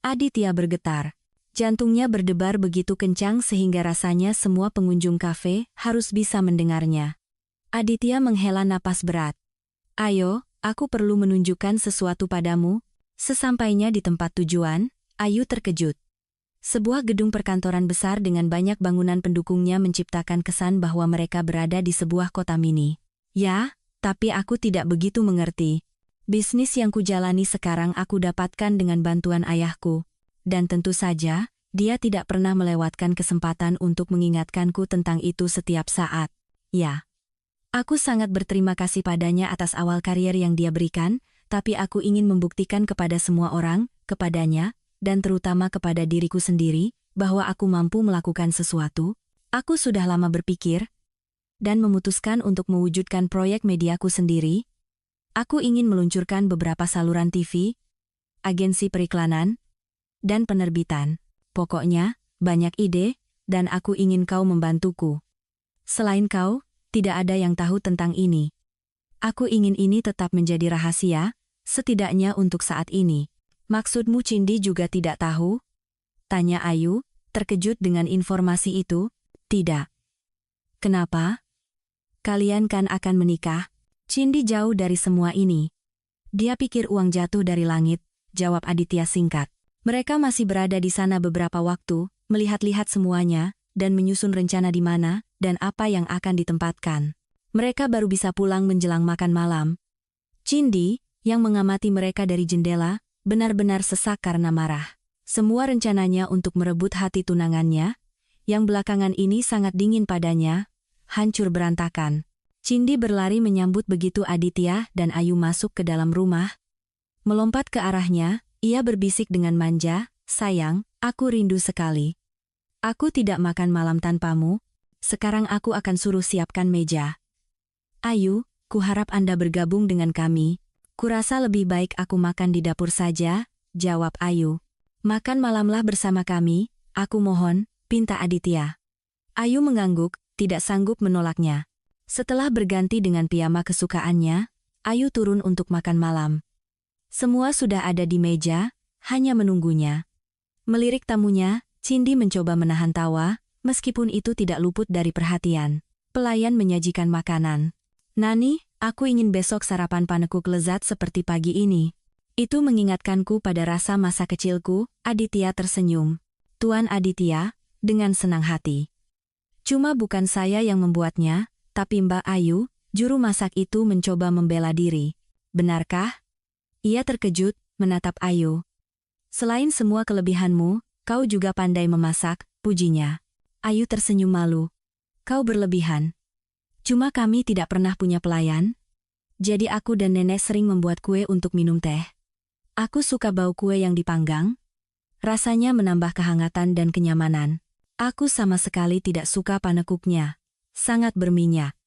Aditya bergetar. Jantungnya berdebar begitu kencang sehingga rasanya semua pengunjung kafe harus bisa mendengarnya. Aditya menghela napas berat. Ayo, aku perlu menunjukkan sesuatu padamu. Sesampainya di tempat tujuan, Ayu terkejut. Sebuah gedung perkantoran besar dengan banyak bangunan pendukungnya menciptakan kesan bahwa mereka berada di sebuah kota mini. Ya, tapi aku tidak begitu mengerti. Bisnis yang kujalani sekarang aku dapatkan dengan bantuan ayahku. Dan tentu saja, dia tidak pernah melewatkan kesempatan untuk mengingatkanku tentang itu setiap saat. Ya. Aku sangat berterima kasih padanya atas awal karier yang dia berikan, tapi aku ingin membuktikan kepada semua orang, kepadanya, dan terutama kepada diriku sendiri, bahwa aku mampu melakukan sesuatu. Aku sudah lama berpikir, dan memutuskan untuk mewujudkan proyek mediaku sendiri. Aku ingin meluncurkan beberapa saluran TV, agensi periklanan, dan penerbitan. Pokoknya, banyak ide, dan aku ingin kau membantuku. Selain kau, tidak ada yang tahu tentang ini. Aku ingin ini tetap menjadi rahasia, setidaknya untuk saat ini. Maksudmu Cindy juga tidak tahu? Tanya Ayu, terkejut dengan informasi itu. Tidak. Kenapa? Kalian kan akan menikah? Cindy jauh dari semua ini. Dia pikir uang jatuh dari langit, jawab Aditya singkat. Mereka masih berada di sana beberapa waktu, melihat-lihat semuanya, dan menyusun rencana di mana, dan apa yang akan ditempatkan. Mereka baru bisa pulang menjelang makan malam. Cindy, yang mengamati mereka dari jendela, benar-benar sesak karena marah. Semua rencananya untuk merebut hati tunangannya, yang belakangan ini sangat dingin padanya, hancur berantakan. Cindy berlari menyambut begitu Aditya dan Ayu masuk ke dalam rumah. Melompat ke arahnya, ia berbisik dengan manja, sayang, aku rindu sekali. Aku tidak makan malam tanpamu, sekarang aku akan suruh siapkan meja. Ayu, kuharap Anda bergabung dengan kami. Kurasa lebih baik aku makan di dapur saja, jawab Ayu. Makan malamlah bersama kami, aku mohon, pinta Aditya. Ayu mengangguk, tidak sanggup menolaknya. Setelah berganti dengan piyama kesukaannya, Ayu turun untuk makan malam. Semua sudah ada di meja, hanya menunggunya. Melirik tamunya, Cindy mencoba menahan tawa, meskipun itu tidak luput dari perhatian. Pelayan menyajikan makanan. "Nani, aku ingin besok sarapan panekuk lezat seperti pagi ini." Itu mengingatkanku pada rasa masa kecilku, Aditya tersenyum. "Tuan Aditya," dengan senang hati. "Cuma bukan saya yang membuatnya, tapi Mbak Ayu," juru masak itu mencoba membela diri. "Benarkah?" Ia terkejut, menatap Ayu. "Selain semua kelebihanmu, kau juga pandai memasak," pujinya. Ayu tersenyum malu. "Kau berlebihan. Cuma kami tidak pernah punya pelayan. Jadi aku dan nenek sering membuat kue untuk minum teh. Aku suka bau kue yang dipanggang. Rasanya menambah kehangatan dan kenyamanan. Aku sama sekali tidak suka panekuknya. Sangat berminyak.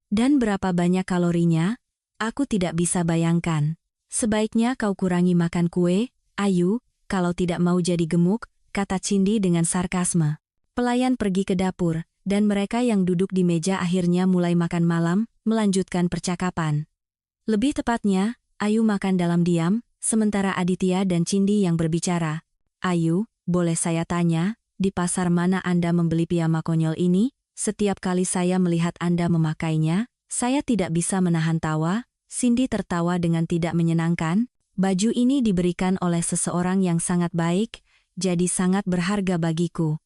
Dan berapa banyak kalorinya? Aku tidak bisa bayangkan. Sebaiknya kau kurangi makan kue, Ayu, kalau tidak mau jadi gemuk," kata Cindy dengan sarkasme. Pelayan pergi ke dapur, dan mereka yang duduk di meja akhirnya mulai makan malam, melanjutkan percakapan. Lebih tepatnya, Ayu makan dalam diam, sementara Aditya dan Cindy yang berbicara. "Ayu, boleh saya tanya, di pasar mana Anda membeli piyama konyol ini? Setiap kali saya melihat Anda memakainya, saya tidak bisa menahan tawa." Cindy tertawa dengan tidak menyenangkan. "Baju ini diberikan oleh seseorang yang sangat baik, jadi sangat berharga bagiku.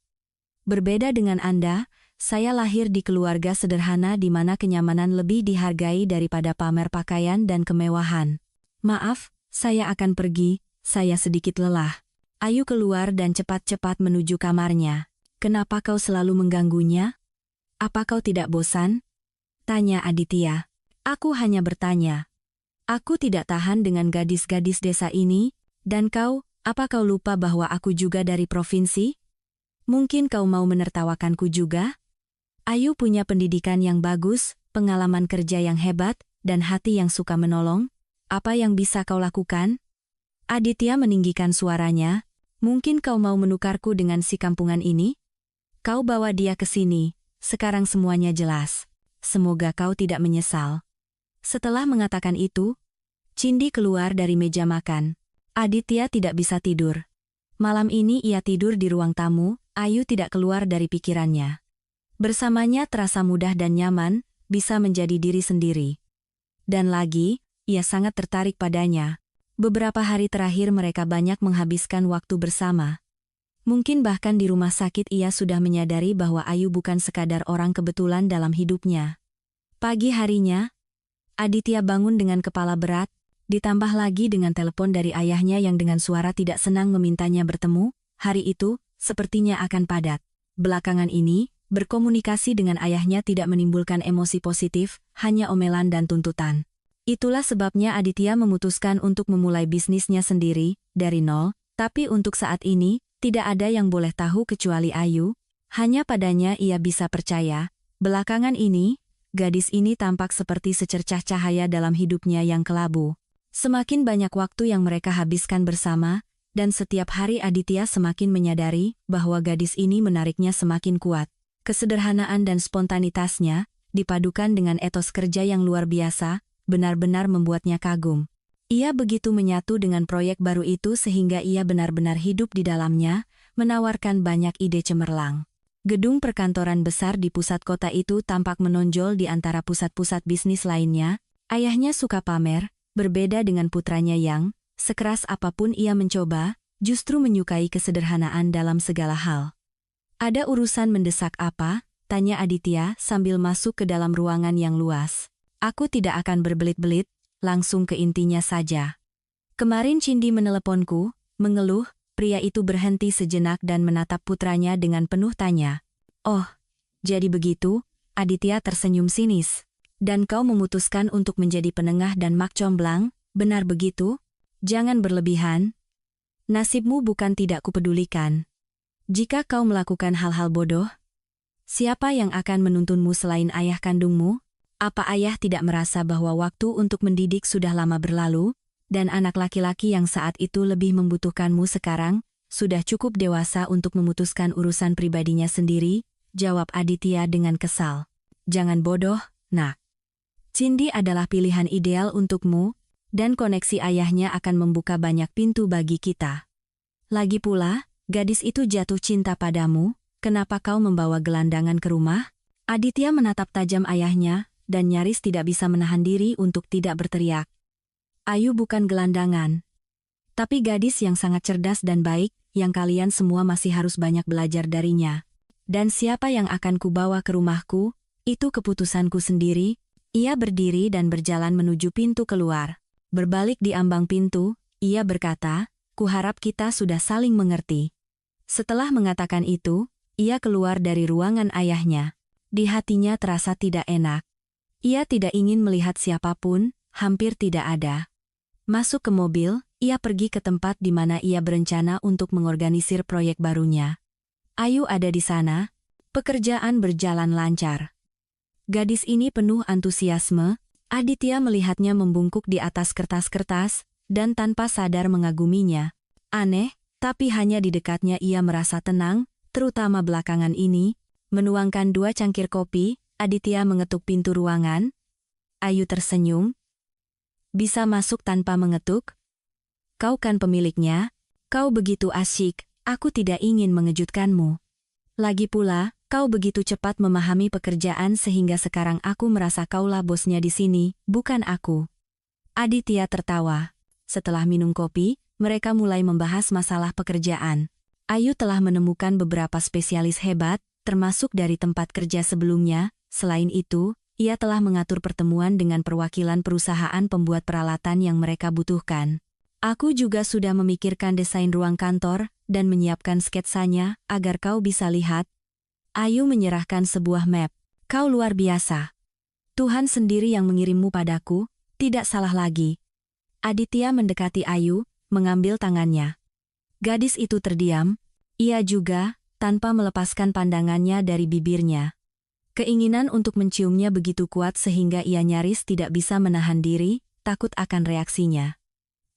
Berbeda dengan Anda, saya lahir di keluarga sederhana di mana kenyamanan lebih dihargai daripada pamer pakaian dan kemewahan. Maaf, saya akan pergi, saya sedikit lelah." Ayu keluar dan cepat-cepat menuju kamarnya. "Kenapa kau selalu mengganggunya? Apa kau tidak bosan?" tanya Aditya. "Aku hanya bertanya. Aku tidak tahan dengan gadis-gadis desa ini, dan kau, apa kau lupa bahwa aku juga dari provinsi? Mungkin kau mau menertawakanku juga?" Ayu punya pendidikan yang bagus, pengalaman kerja yang hebat, dan hati yang suka menolong. Apa yang bisa kau lakukan? Aditya meninggikan suaranya. "Mungkin kau mau menukarku dengan si kampungan ini? Kau bawa dia ke sini, sekarang semuanya jelas. Semoga kau tidak menyesal." Setelah mengatakan itu, Cindy keluar dari meja makan. Aditya tidak bisa tidur. Malam ini ia tidur di ruang tamu, Ayu tidak keluar dari pikirannya. Bersamanya terasa mudah dan nyaman, bisa menjadi diri sendiri. Dan lagi, ia sangat tertarik padanya. Beberapa hari terakhir mereka banyak menghabiskan waktu bersama. Mungkin bahkan di rumah sakit ia sudah menyadari bahwa Ayu bukan sekadar orang kebetulan dalam hidupnya. Pagi harinya, Aditya bangun dengan kepala berat, ditambah lagi dengan telepon dari ayahnya yang dengan suara tidak senang memintanya bertemu. Hari itu, sepertinya akan padat. Belakangan ini, berkomunikasi dengan ayahnya tidak menimbulkan emosi positif, hanya omelan dan tuntutan. Itulah sebabnya Aditya memutuskan untuk memulai bisnisnya sendiri, dari nol, tapi untuk saat ini, tidak ada yang boleh tahu kecuali Ayu. Hanya padanya ia bisa percaya. Belakangan ini, gadis ini tampak seperti secercah cahaya dalam hidupnya yang kelabu. Semakin banyak waktu yang mereka habiskan bersama, dan setiap hari Aditya semakin menyadari bahwa gadis ini menariknya semakin kuat. Kesederhanaan dan spontanitasnya, dipadukan dengan etos kerja yang luar biasa, benar-benar membuatnya kagum. Ia begitu menyatu dengan proyek baru itu sehingga ia benar-benar hidup di dalamnya, menawarkan banyak ide cemerlang. Gedung perkantoran besar di pusat kota itu tampak menonjol di antara pusat-pusat bisnis lainnya. Ayahnya suka pamer, berbeda dengan putranya yang, sekeras apapun ia mencoba, justru menyukai kesederhanaan dalam segala hal. "Ada urusan mendesak apa?" tanya Aditya sambil masuk ke dalam ruangan yang luas. "Aku tidak akan berbelit-belit, langsung ke intinya saja. Kemarin Cindy meneleponku, mengeluh." Pria itu berhenti sejenak dan menatap putranya dengan penuh tanya. "Oh, jadi begitu?" Aditya tersenyum sinis. "Dan kau memutuskan untuk menjadi penengah dan mak comblang, benar begitu? Jangan berlebihan. Nasibmu bukan tidak kupedulikan. Jika kau melakukan hal-hal bodoh, siapa yang akan menuntunmu selain ayah kandungmu? Apa ayah tidak merasa bahwa waktu untuk mendidik sudah lama berlalu? Dan anak laki-laki yang saat itu lebih membutuhkanmu sekarang, sudah cukup dewasa untuk memutuskan urusan pribadinya sendiri, jawab Aditya dengan kesal. Jangan bodoh, nak. Cindy adalah pilihan ideal untukmu, dan koneksi ayahnya akan membuka banyak pintu bagi kita. Lagi pula, gadis itu jatuh cinta padamu, kenapa kau membawa gelandangan ke rumah? Aditya menatap tajam ayahnya, dan nyaris tidak bisa menahan diri untuk tidak berteriak. Ayu bukan gelandangan, tapi gadis yang sangat cerdas dan baik, yang kalian semua masih harus banyak belajar darinya. Dan siapa yang akan kubawa ke rumahku, itu keputusanku sendiri. Ia berdiri dan berjalan menuju pintu keluar. Berbalik di ambang pintu, ia berkata, kuharap kita sudah saling mengerti. Setelah mengatakan itu, ia keluar dari ruangan ayahnya. Di hatinya terasa tidak enak. Ia tidak ingin melihat siapapun, hampir tidak ada. Masuk ke mobil, ia pergi ke tempat di mana ia berencana untuk mengorganisir proyek barunya. Ayu ada di sana, pekerjaan berjalan lancar. Gadis ini penuh antusiasme, Aditya melihatnya membungkuk di atas kertas-kertas, dan tanpa sadar mengaguminya. Aneh, tapi hanya di dekatnya ia merasa tenang, terutama belakangan ini. Menuangkan 2 cangkir kopi, Aditya mengetuk pintu ruangan. Ayu tersenyum. Bisa masuk tanpa mengetuk? Kau kan pemiliknya, kau begitu asyik. Aku tidak ingin mengejutkanmu. Lagi pula, kau begitu cepat memahami pekerjaan sehingga sekarang aku merasa kaulah bosnya di sini, bukan aku. Aditya tertawa. Setelah minum kopi, mereka mulai membahas masalah pekerjaan. Ayu telah menemukan beberapa spesialis hebat, termasuk dari tempat kerja sebelumnya. Selain itu, ia telah mengatur pertemuan dengan perwakilan perusahaan pembuat peralatan yang mereka butuhkan. Aku juga sudah memikirkan desain ruang kantor, dan menyiapkan sketsanya, agar kau bisa lihat. Ayu menyerahkan sebuah map. Kau luar biasa. Tuhan sendiri yang mengirimmu padaku, tidak salah lagi. Aditya mendekati Ayu, mengambil tangannya. Gadis itu terdiam, ia juga, tanpa melepaskan pandangannya dari bibirnya. Keinginan untuk menciumnya begitu kuat sehingga ia nyaris tidak bisa menahan diri, takut akan reaksinya.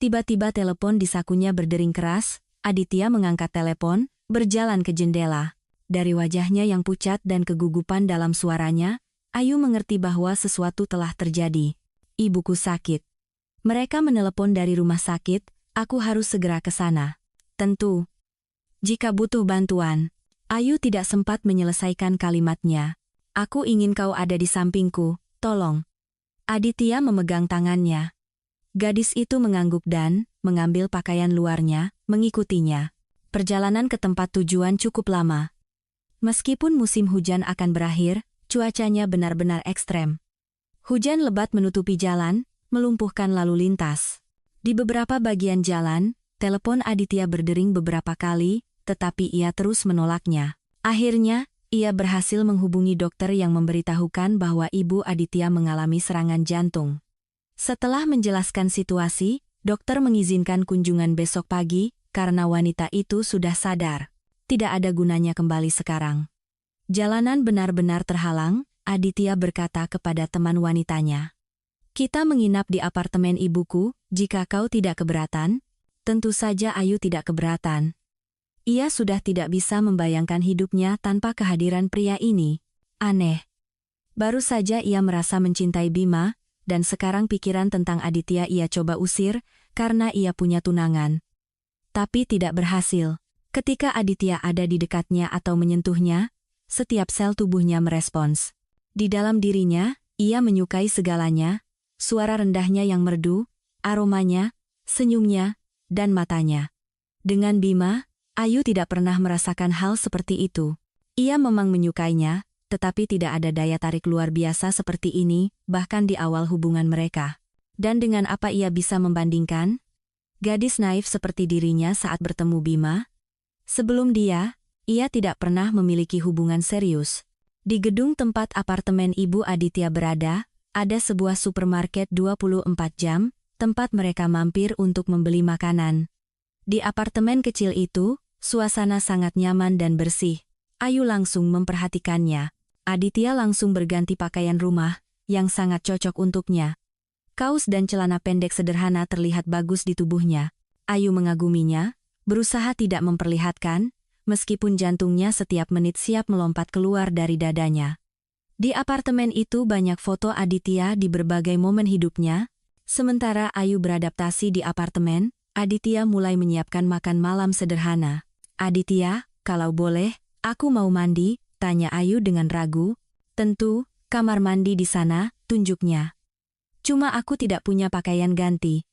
Tiba-tiba telepon di sakunya berdering keras, Aditya mengangkat telepon, berjalan ke jendela. Dari wajahnya yang pucat dan kegugupan dalam suaranya, Ayu mengerti bahwa sesuatu telah terjadi. Ibuku sakit. Mereka menelepon dari rumah sakit, aku harus segera ke sana. Tentu. Jika butuh bantuan. Ayu tidak sempat menyelesaikan kalimatnya. Aku ingin kau ada di sampingku, tolong. Aditya memegang tangannya. Gadis itu mengangguk dan, mengambil pakaian luarnya, mengikutinya. Perjalanan ke tempat tujuan cukup lama. Meskipun musim hujan akan berakhir, cuacanya benar-benar ekstrem. Hujan lebat menutupi jalan, melumpuhkan lalu lintas. Di beberapa bagian jalan, telepon Aditya berdering beberapa kali, tetapi ia terus menolaknya. Akhirnya, ia berhasil menghubungi dokter yang memberitahukan bahwa ibu Aditya mengalami serangan jantung. Setelah menjelaskan situasi, dokter mengizinkan kunjungan besok pagi, karena wanita itu sudah sadar. Tidak ada gunanya kembali sekarang. Jalanan benar-benar terhalang, Aditya berkata kepada teman wanitanya. Kita menginap di apartemen ibuku, jika kau tidak keberatan. Tentu saja Ayu tidak keberatan. Ia sudah tidak bisa membayangkan hidupnya tanpa kehadiran pria ini. Aneh. Baru saja ia merasa mencintai Bima, dan sekarang pikiran tentang Aditya ia coba usir, karena ia punya tunangan. Tapi tidak berhasil. Ketika Aditya ada di dekatnya atau menyentuhnya, setiap sel tubuhnya merespons. Di dalam dirinya, ia menyukai segalanya, suara rendahnya yang merdu, aromanya, senyumnya, dan matanya. Dengan Bima, Ayu tidak pernah merasakan hal seperti itu. Ia memang menyukainya, tetapi tidak ada daya tarik luar biasa seperti ini, bahkan di awal hubungan mereka. Dan dengan apa ia bisa membandingkan? Gadis naif seperti dirinya saat bertemu Bima. Sebelum dia, ia tidak pernah memiliki hubungan serius. Di gedung tempat apartemen ibu Aditya berada, ada sebuah supermarket 24 jam, tempat mereka mampir untuk membeli makanan. Di apartemen kecil itu, suasana sangat nyaman dan bersih. Ayu langsung memperhatikannya. Aditya langsung berganti pakaian rumah, yang sangat cocok untuknya. Kaos dan celana pendek sederhana terlihat bagus di tubuhnya. Ayu mengaguminya, berusaha tidak memperlihatkan, meskipun jantungnya setiap menit siap melompat keluar dari dadanya. Di apartemen itu banyak foto Aditya di berbagai momen hidupnya. Sementara Ayu beradaptasi di apartemen, Aditya mulai menyiapkan makan malam sederhana. "Aditya, kalau boleh, aku mau mandi," tanya Ayu dengan ragu. "Tentu, kamar mandi di sana," tunjuknya. "Cuma aku tidak punya pakaian ganti."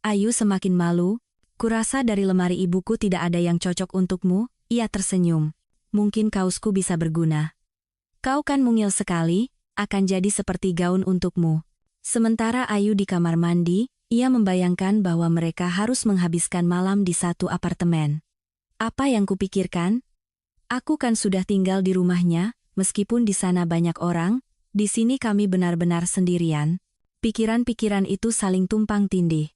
Ayu semakin malu. "Kurasa dari lemari ibuku tidak ada yang cocok untukmu," ia tersenyum. "Mungkin kaosku bisa berguna. Kau kan mungil sekali, akan jadi seperti gaun untukmu." Sementara Ayu di kamar mandi, ia membayangkan bahwa mereka harus menghabiskan malam di satu apartemen. "Apa yang kupikirkan? Aku kan sudah tinggal di rumahnya, meskipun di sana banyak orang, di sini kami benar-benar sendirian." Pikiran-pikiran itu saling tumpang tindih.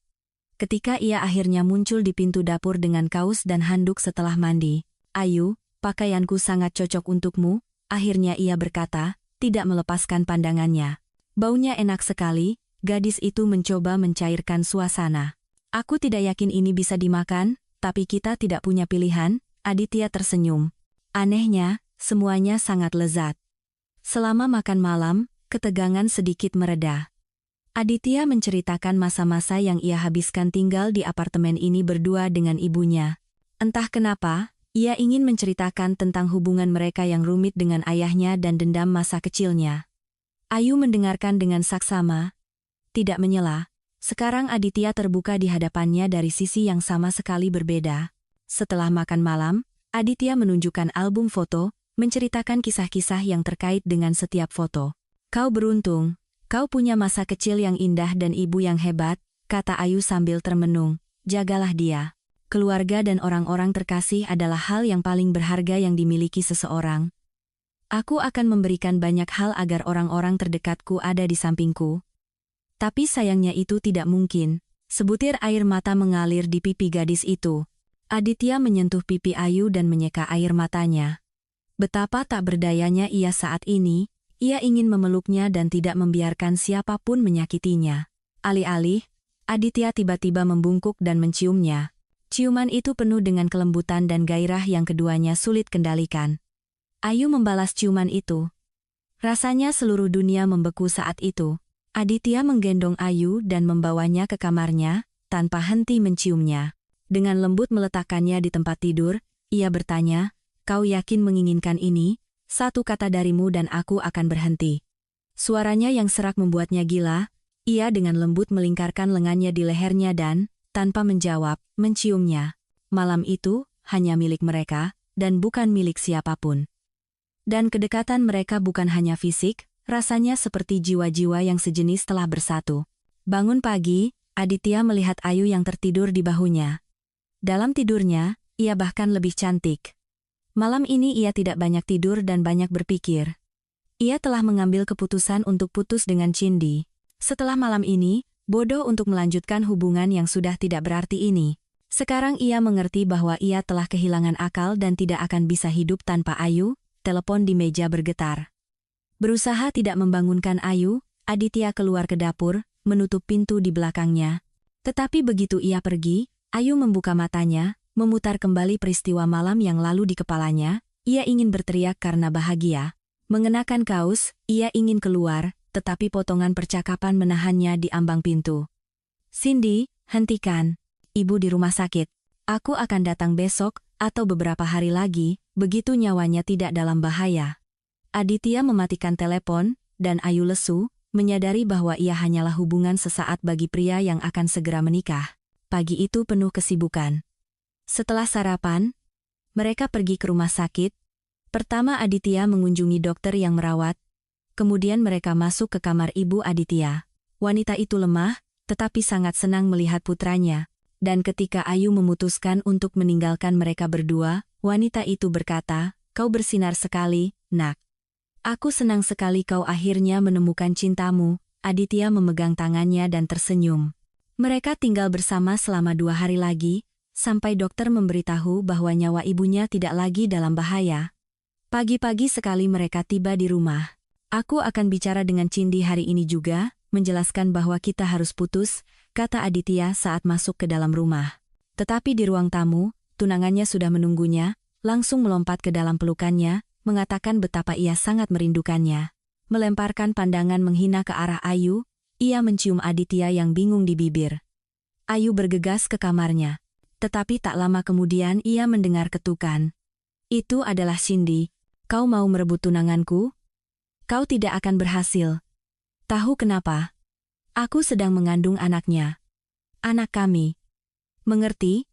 Ketika ia akhirnya muncul di pintu dapur dengan kaos dan handuk setelah mandi, "Ayu, pakaianku sangat cocok untukmu," akhirnya ia berkata, tidak melepaskan pandangannya. "Baunya enak sekali." Gadis itu mencoba mencairkan suasana. "Aku tidak yakin ini bisa dimakan, tapi kita tidak punya pilihan." Aditya tersenyum. Anehnya, semuanya sangat lezat. Selama makan malam, ketegangan sedikit mereda. Aditya menceritakan masa-masa yang ia habiskan tinggal di apartemen ini berdua dengan ibunya. Entah kenapa, ia ingin menceritakan tentang hubungan mereka yang rumit dengan ayahnya dan dendam masa kecilnya. Ayu mendengarkan dengan saksama, tidak menyela. Sekarang Aditya terbuka di hadapannya dari sisi yang sama sekali berbeda. Setelah makan malam, Aditya menunjukkan album foto, menceritakan kisah-kisah yang terkait dengan setiap foto. "Kau beruntung, kau punya masa kecil yang indah dan ibu yang hebat," kata Ayu sambil termenung. "Jagalah dia. Keluarga dan orang-orang terkasih adalah hal yang paling berharga yang dimiliki seseorang. Aku akan memberikan banyak hal agar orang-orang terdekatku ada di sampingku." Tapi sayangnya itu tidak mungkin. Sebutir air mata mengalir di pipi gadis itu. Aditya menyentuh pipi Ayu dan menyeka air matanya. Betapa tak berdayanya ia saat ini, ia ingin memeluknya dan tidak membiarkan siapapun menyakitinya. Alih-alih, Aditya tiba-tiba membungkuk dan menciumnya. Ciuman itu penuh dengan kelembutan dan gairah yang keduanya sulit kendalikan. Ayu membalas ciuman itu. Rasanya seluruh dunia membeku saat itu. Aditya menggendong Ayu dan membawanya ke kamarnya, tanpa henti menciumnya. Dengan lembut meletakkannya di tempat tidur, ia bertanya, "Kau yakin menginginkan ini? Satu kata darimu dan aku akan berhenti." Suaranya yang serak membuatnya gila. Ia dengan lembut melingkarkan lengannya di lehernya dan, tanpa menjawab, menciumnya. Malam itu, hanya milik mereka, dan bukan milik siapapun. Dan kedekatan mereka bukan hanya fisik, rasanya seperti jiwa-jiwa yang sejenis telah bersatu. Bangun pagi, Aditya melihat Ayu yang tertidur di bahunya. Dalam tidurnya, ia bahkan lebih cantik. Malam ini ia tidak banyak tidur dan banyak berpikir. Ia telah mengambil keputusan untuk putus dengan Cindy. Setelah malam ini, bodoh untuk melanjutkan hubungan yang sudah tidak berarti ini. Sekarang ia mengerti bahwa ia telah kehilangan akal dan tidak akan bisa hidup tanpa Ayu. Telepon di meja bergetar. Berusaha tidak membangunkan Ayu, Aditya keluar ke dapur, menutup pintu di belakangnya. Tetapi begitu ia pergi, Ayu membuka matanya, memutar kembali peristiwa malam yang lalu di kepalanya. Ia ingin berteriak karena bahagia. Mengenakan kaos, ia ingin keluar, tetapi potongan percakapan menahannya di ambang pintu. "Cindy, hentikan. Ibu di rumah sakit. Aku akan datang besok, atau beberapa hari lagi, begitu nyawanya tidak dalam bahaya." Aditya mematikan telepon, dan Ayu lesu, menyadari bahwa ia hanyalah hubungan sesaat bagi pria yang akan segera menikah. Pagi itu penuh kesibukan. Setelah sarapan, mereka pergi ke rumah sakit. Pertama Aditya mengunjungi dokter yang merawat. Kemudian mereka masuk ke kamar ibu Aditya. Wanita itu lemah, tetapi sangat senang melihat putranya. Dan ketika Ayu memutuskan untuk meninggalkan mereka berdua, wanita itu berkata, "Kau bersinar sekali, Nak. Aku senang sekali kau akhirnya menemukan cintamu." Aditya memegang tangannya dan tersenyum. Mereka tinggal bersama selama 2 hari lagi, sampai dokter memberitahu bahwa nyawa ibunya tidak lagi dalam bahaya. Pagi-pagi sekali mereka tiba di rumah. "Aku akan bicara dengan Cindy hari ini juga, menjelaskan bahwa kita harus putus," kata Aditya saat masuk ke dalam rumah. Tetapi di ruang tamu, tunangannya sudah menunggunya. langsung melompat ke dalam pelukannya, mengatakan betapa ia sangat merindukannya. Melemparkan pandangan menghina ke arah Ayu, ia mencium Aditya yang bingung di bibir. Ayu bergegas ke kamarnya. Tetapi tak lama kemudian ia mendengar ketukan. Itu adalah Cindy. Kau mau merebut tunanganku? Kau tidak akan berhasil. Tahu kenapa? Aku sedang mengandung anaknya. Anak kami. Mengerti?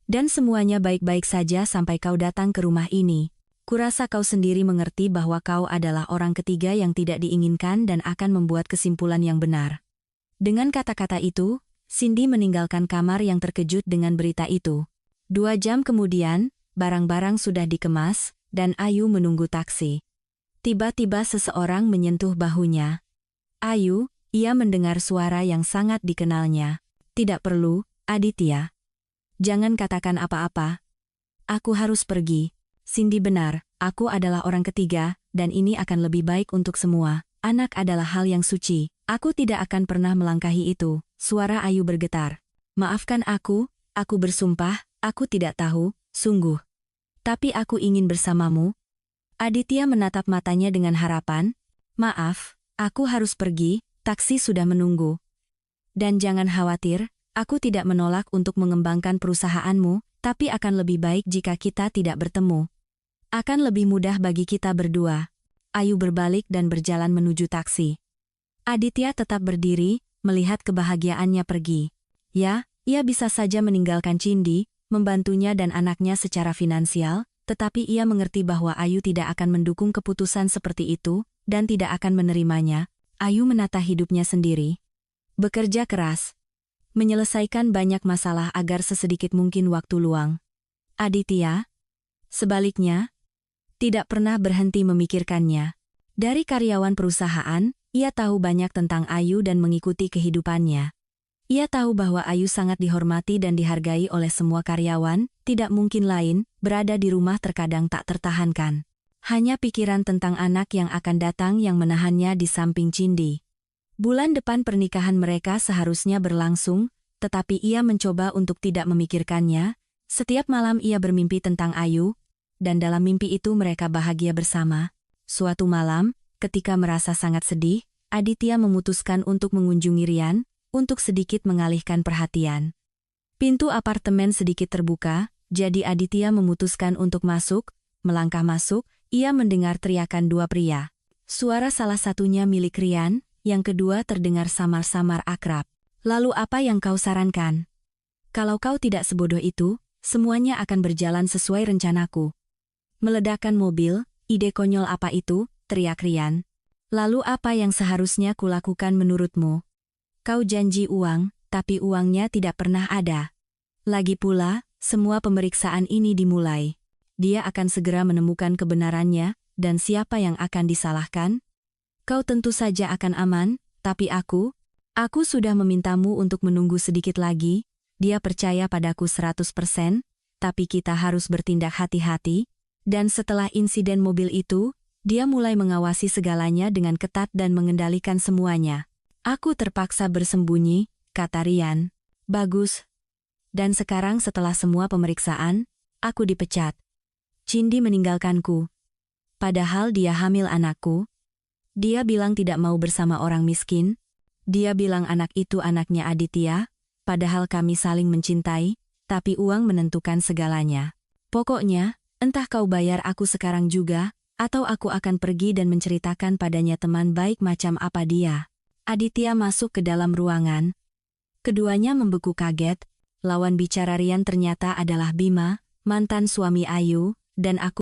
Dan semuanya baik-baik saja sampai kau datang ke rumah ini. Kurasa kau sendiri mengerti bahwa kau adalah orang ketiga yang tidak diinginkan dan akan membuat kesimpulan yang benar. Dengan kata-kata itu, Cindy meninggalkan kamar yang terkejut dengan berita itu. 2 jam kemudian, barang-barang sudah dikemas, dan Ayu menunggu taksi. Tiba-tiba seseorang menyentuh bahunya. Ayu, ia mendengar suara yang sangat dikenalnya. Tidak perlu, Aditya. Jangan katakan apa-apa. Aku harus pergi. Cindy benar, aku adalah orang ketiga, dan ini akan lebih baik untuk semua. Anak adalah hal yang suci. Aku tidak akan pernah melangkahi itu. Suara Ayu bergetar. Maafkan aku bersumpah, aku tidak tahu, sungguh. Tapi aku ingin bersamamu. Aditya menatap matanya dengan harapan. Maaf, aku harus pergi, taksi sudah menunggu. Dan jangan khawatir, aku tidak menolak untuk mengembangkan perusahaanmu, tapi akan lebih baik jika kita tidak bertemu. Akan lebih mudah bagi kita berdua. Ayu berbalik dan berjalan menuju taksi. Aditya tetap berdiri, melihat kebahagiaannya pergi. Ya, ia bisa saja meninggalkan Cindy, membantunya dan anaknya secara finansial, tetapi ia mengerti bahwa Ayu tidak akan mendukung keputusan seperti itu, dan tidak akan menerimanya. Ayu menata hidupnya sendiri. Bekerja keras. Menyelesaikan banyak masalah agar sesedikit mungkin waktu luang. Aditya, sebaliknya, tidak pernah berhenti memikirkannya. Dari karyawan perusahaan, ia tahu banyak tentang Ayu dan mengikuti kehidupannya. Ia tahu bahwa Ayu sangat dihormati dan dihargai oleh semua karyawan, tidak mungkin lain, berada di rumah terkadang tak tertahankan. Hanya pikiran tentang anak yang akan datang yang menahannya di samping Cindy. Bulan depan pernikahan mereka seharusnya berlangsung, tetapi ia mencoba untuk tidak memikirkannya. Setiap malam ia bermimpi tentang Ayu, dan dalam mimpi itu mereka bahagia bersama. Suatu malam, ketika merasa sangat sedih, Aditya memutuskan untuk mengunjungi Rian, untuk sedikit mengalihkan perhatian. Pintu apartemen sedikit terbuka, jadi Aditya memutuskan untuk masuk. Melangkah masuk, ia mendengar teriakan 2 pria. Suara salah satunya milik Rian, yang kedua terdengar samar-samar akrab. Lalu apa yang kau sarankan? Kalau kau tidak sebodoh itu, semuanya akan berjalan sesuai rencanaku. Meledakkan mobil, ide konyol apa itu, teriak Rian. Lalu apa yang seharusnya kulakukan menurutmu? Kau janji uang, tapi uangnya tidak pernah ada. Lagi pula, semua pemeriksaan ini dimulai. Dia akan segera menemukan kebenarannya, dan siapa yang akan disalahkan? Kau tentu saja akan aman, tapi aku sudah memintamu untuk menunggu sedikit lagi. Dia percaya padaku 100%, tapi kita harus bertindak hati-hati. Dan setelah insiden mobil itu, dia mulai mengawasi segalanya dengan ketat dan mengendalikan semuanya. Aku terpaksa bersembunyi, kata Rian. Bagus. Dan sekarang setelah semua pemeriksaan, aku dipecat. Cindy meninggalkanku. Padahal dia hamil anakku. Dia bilang tidak mau bersama orang miskin. Dia bilang anak itu anaknya Aditya, padahal kami saling mencintai, tapi uang menentukan segalanya. Pokoknya, entah kau bayar aku sekarang juga, atau aku akan pergi dan menceritakan padanya teman baik macam apa dia. Aditya masuk ke dalam ruangan. Keduanya membeku kaget. Lawan bicara Rian ternyata adalah Bima, mantan suami Ayu, dan aku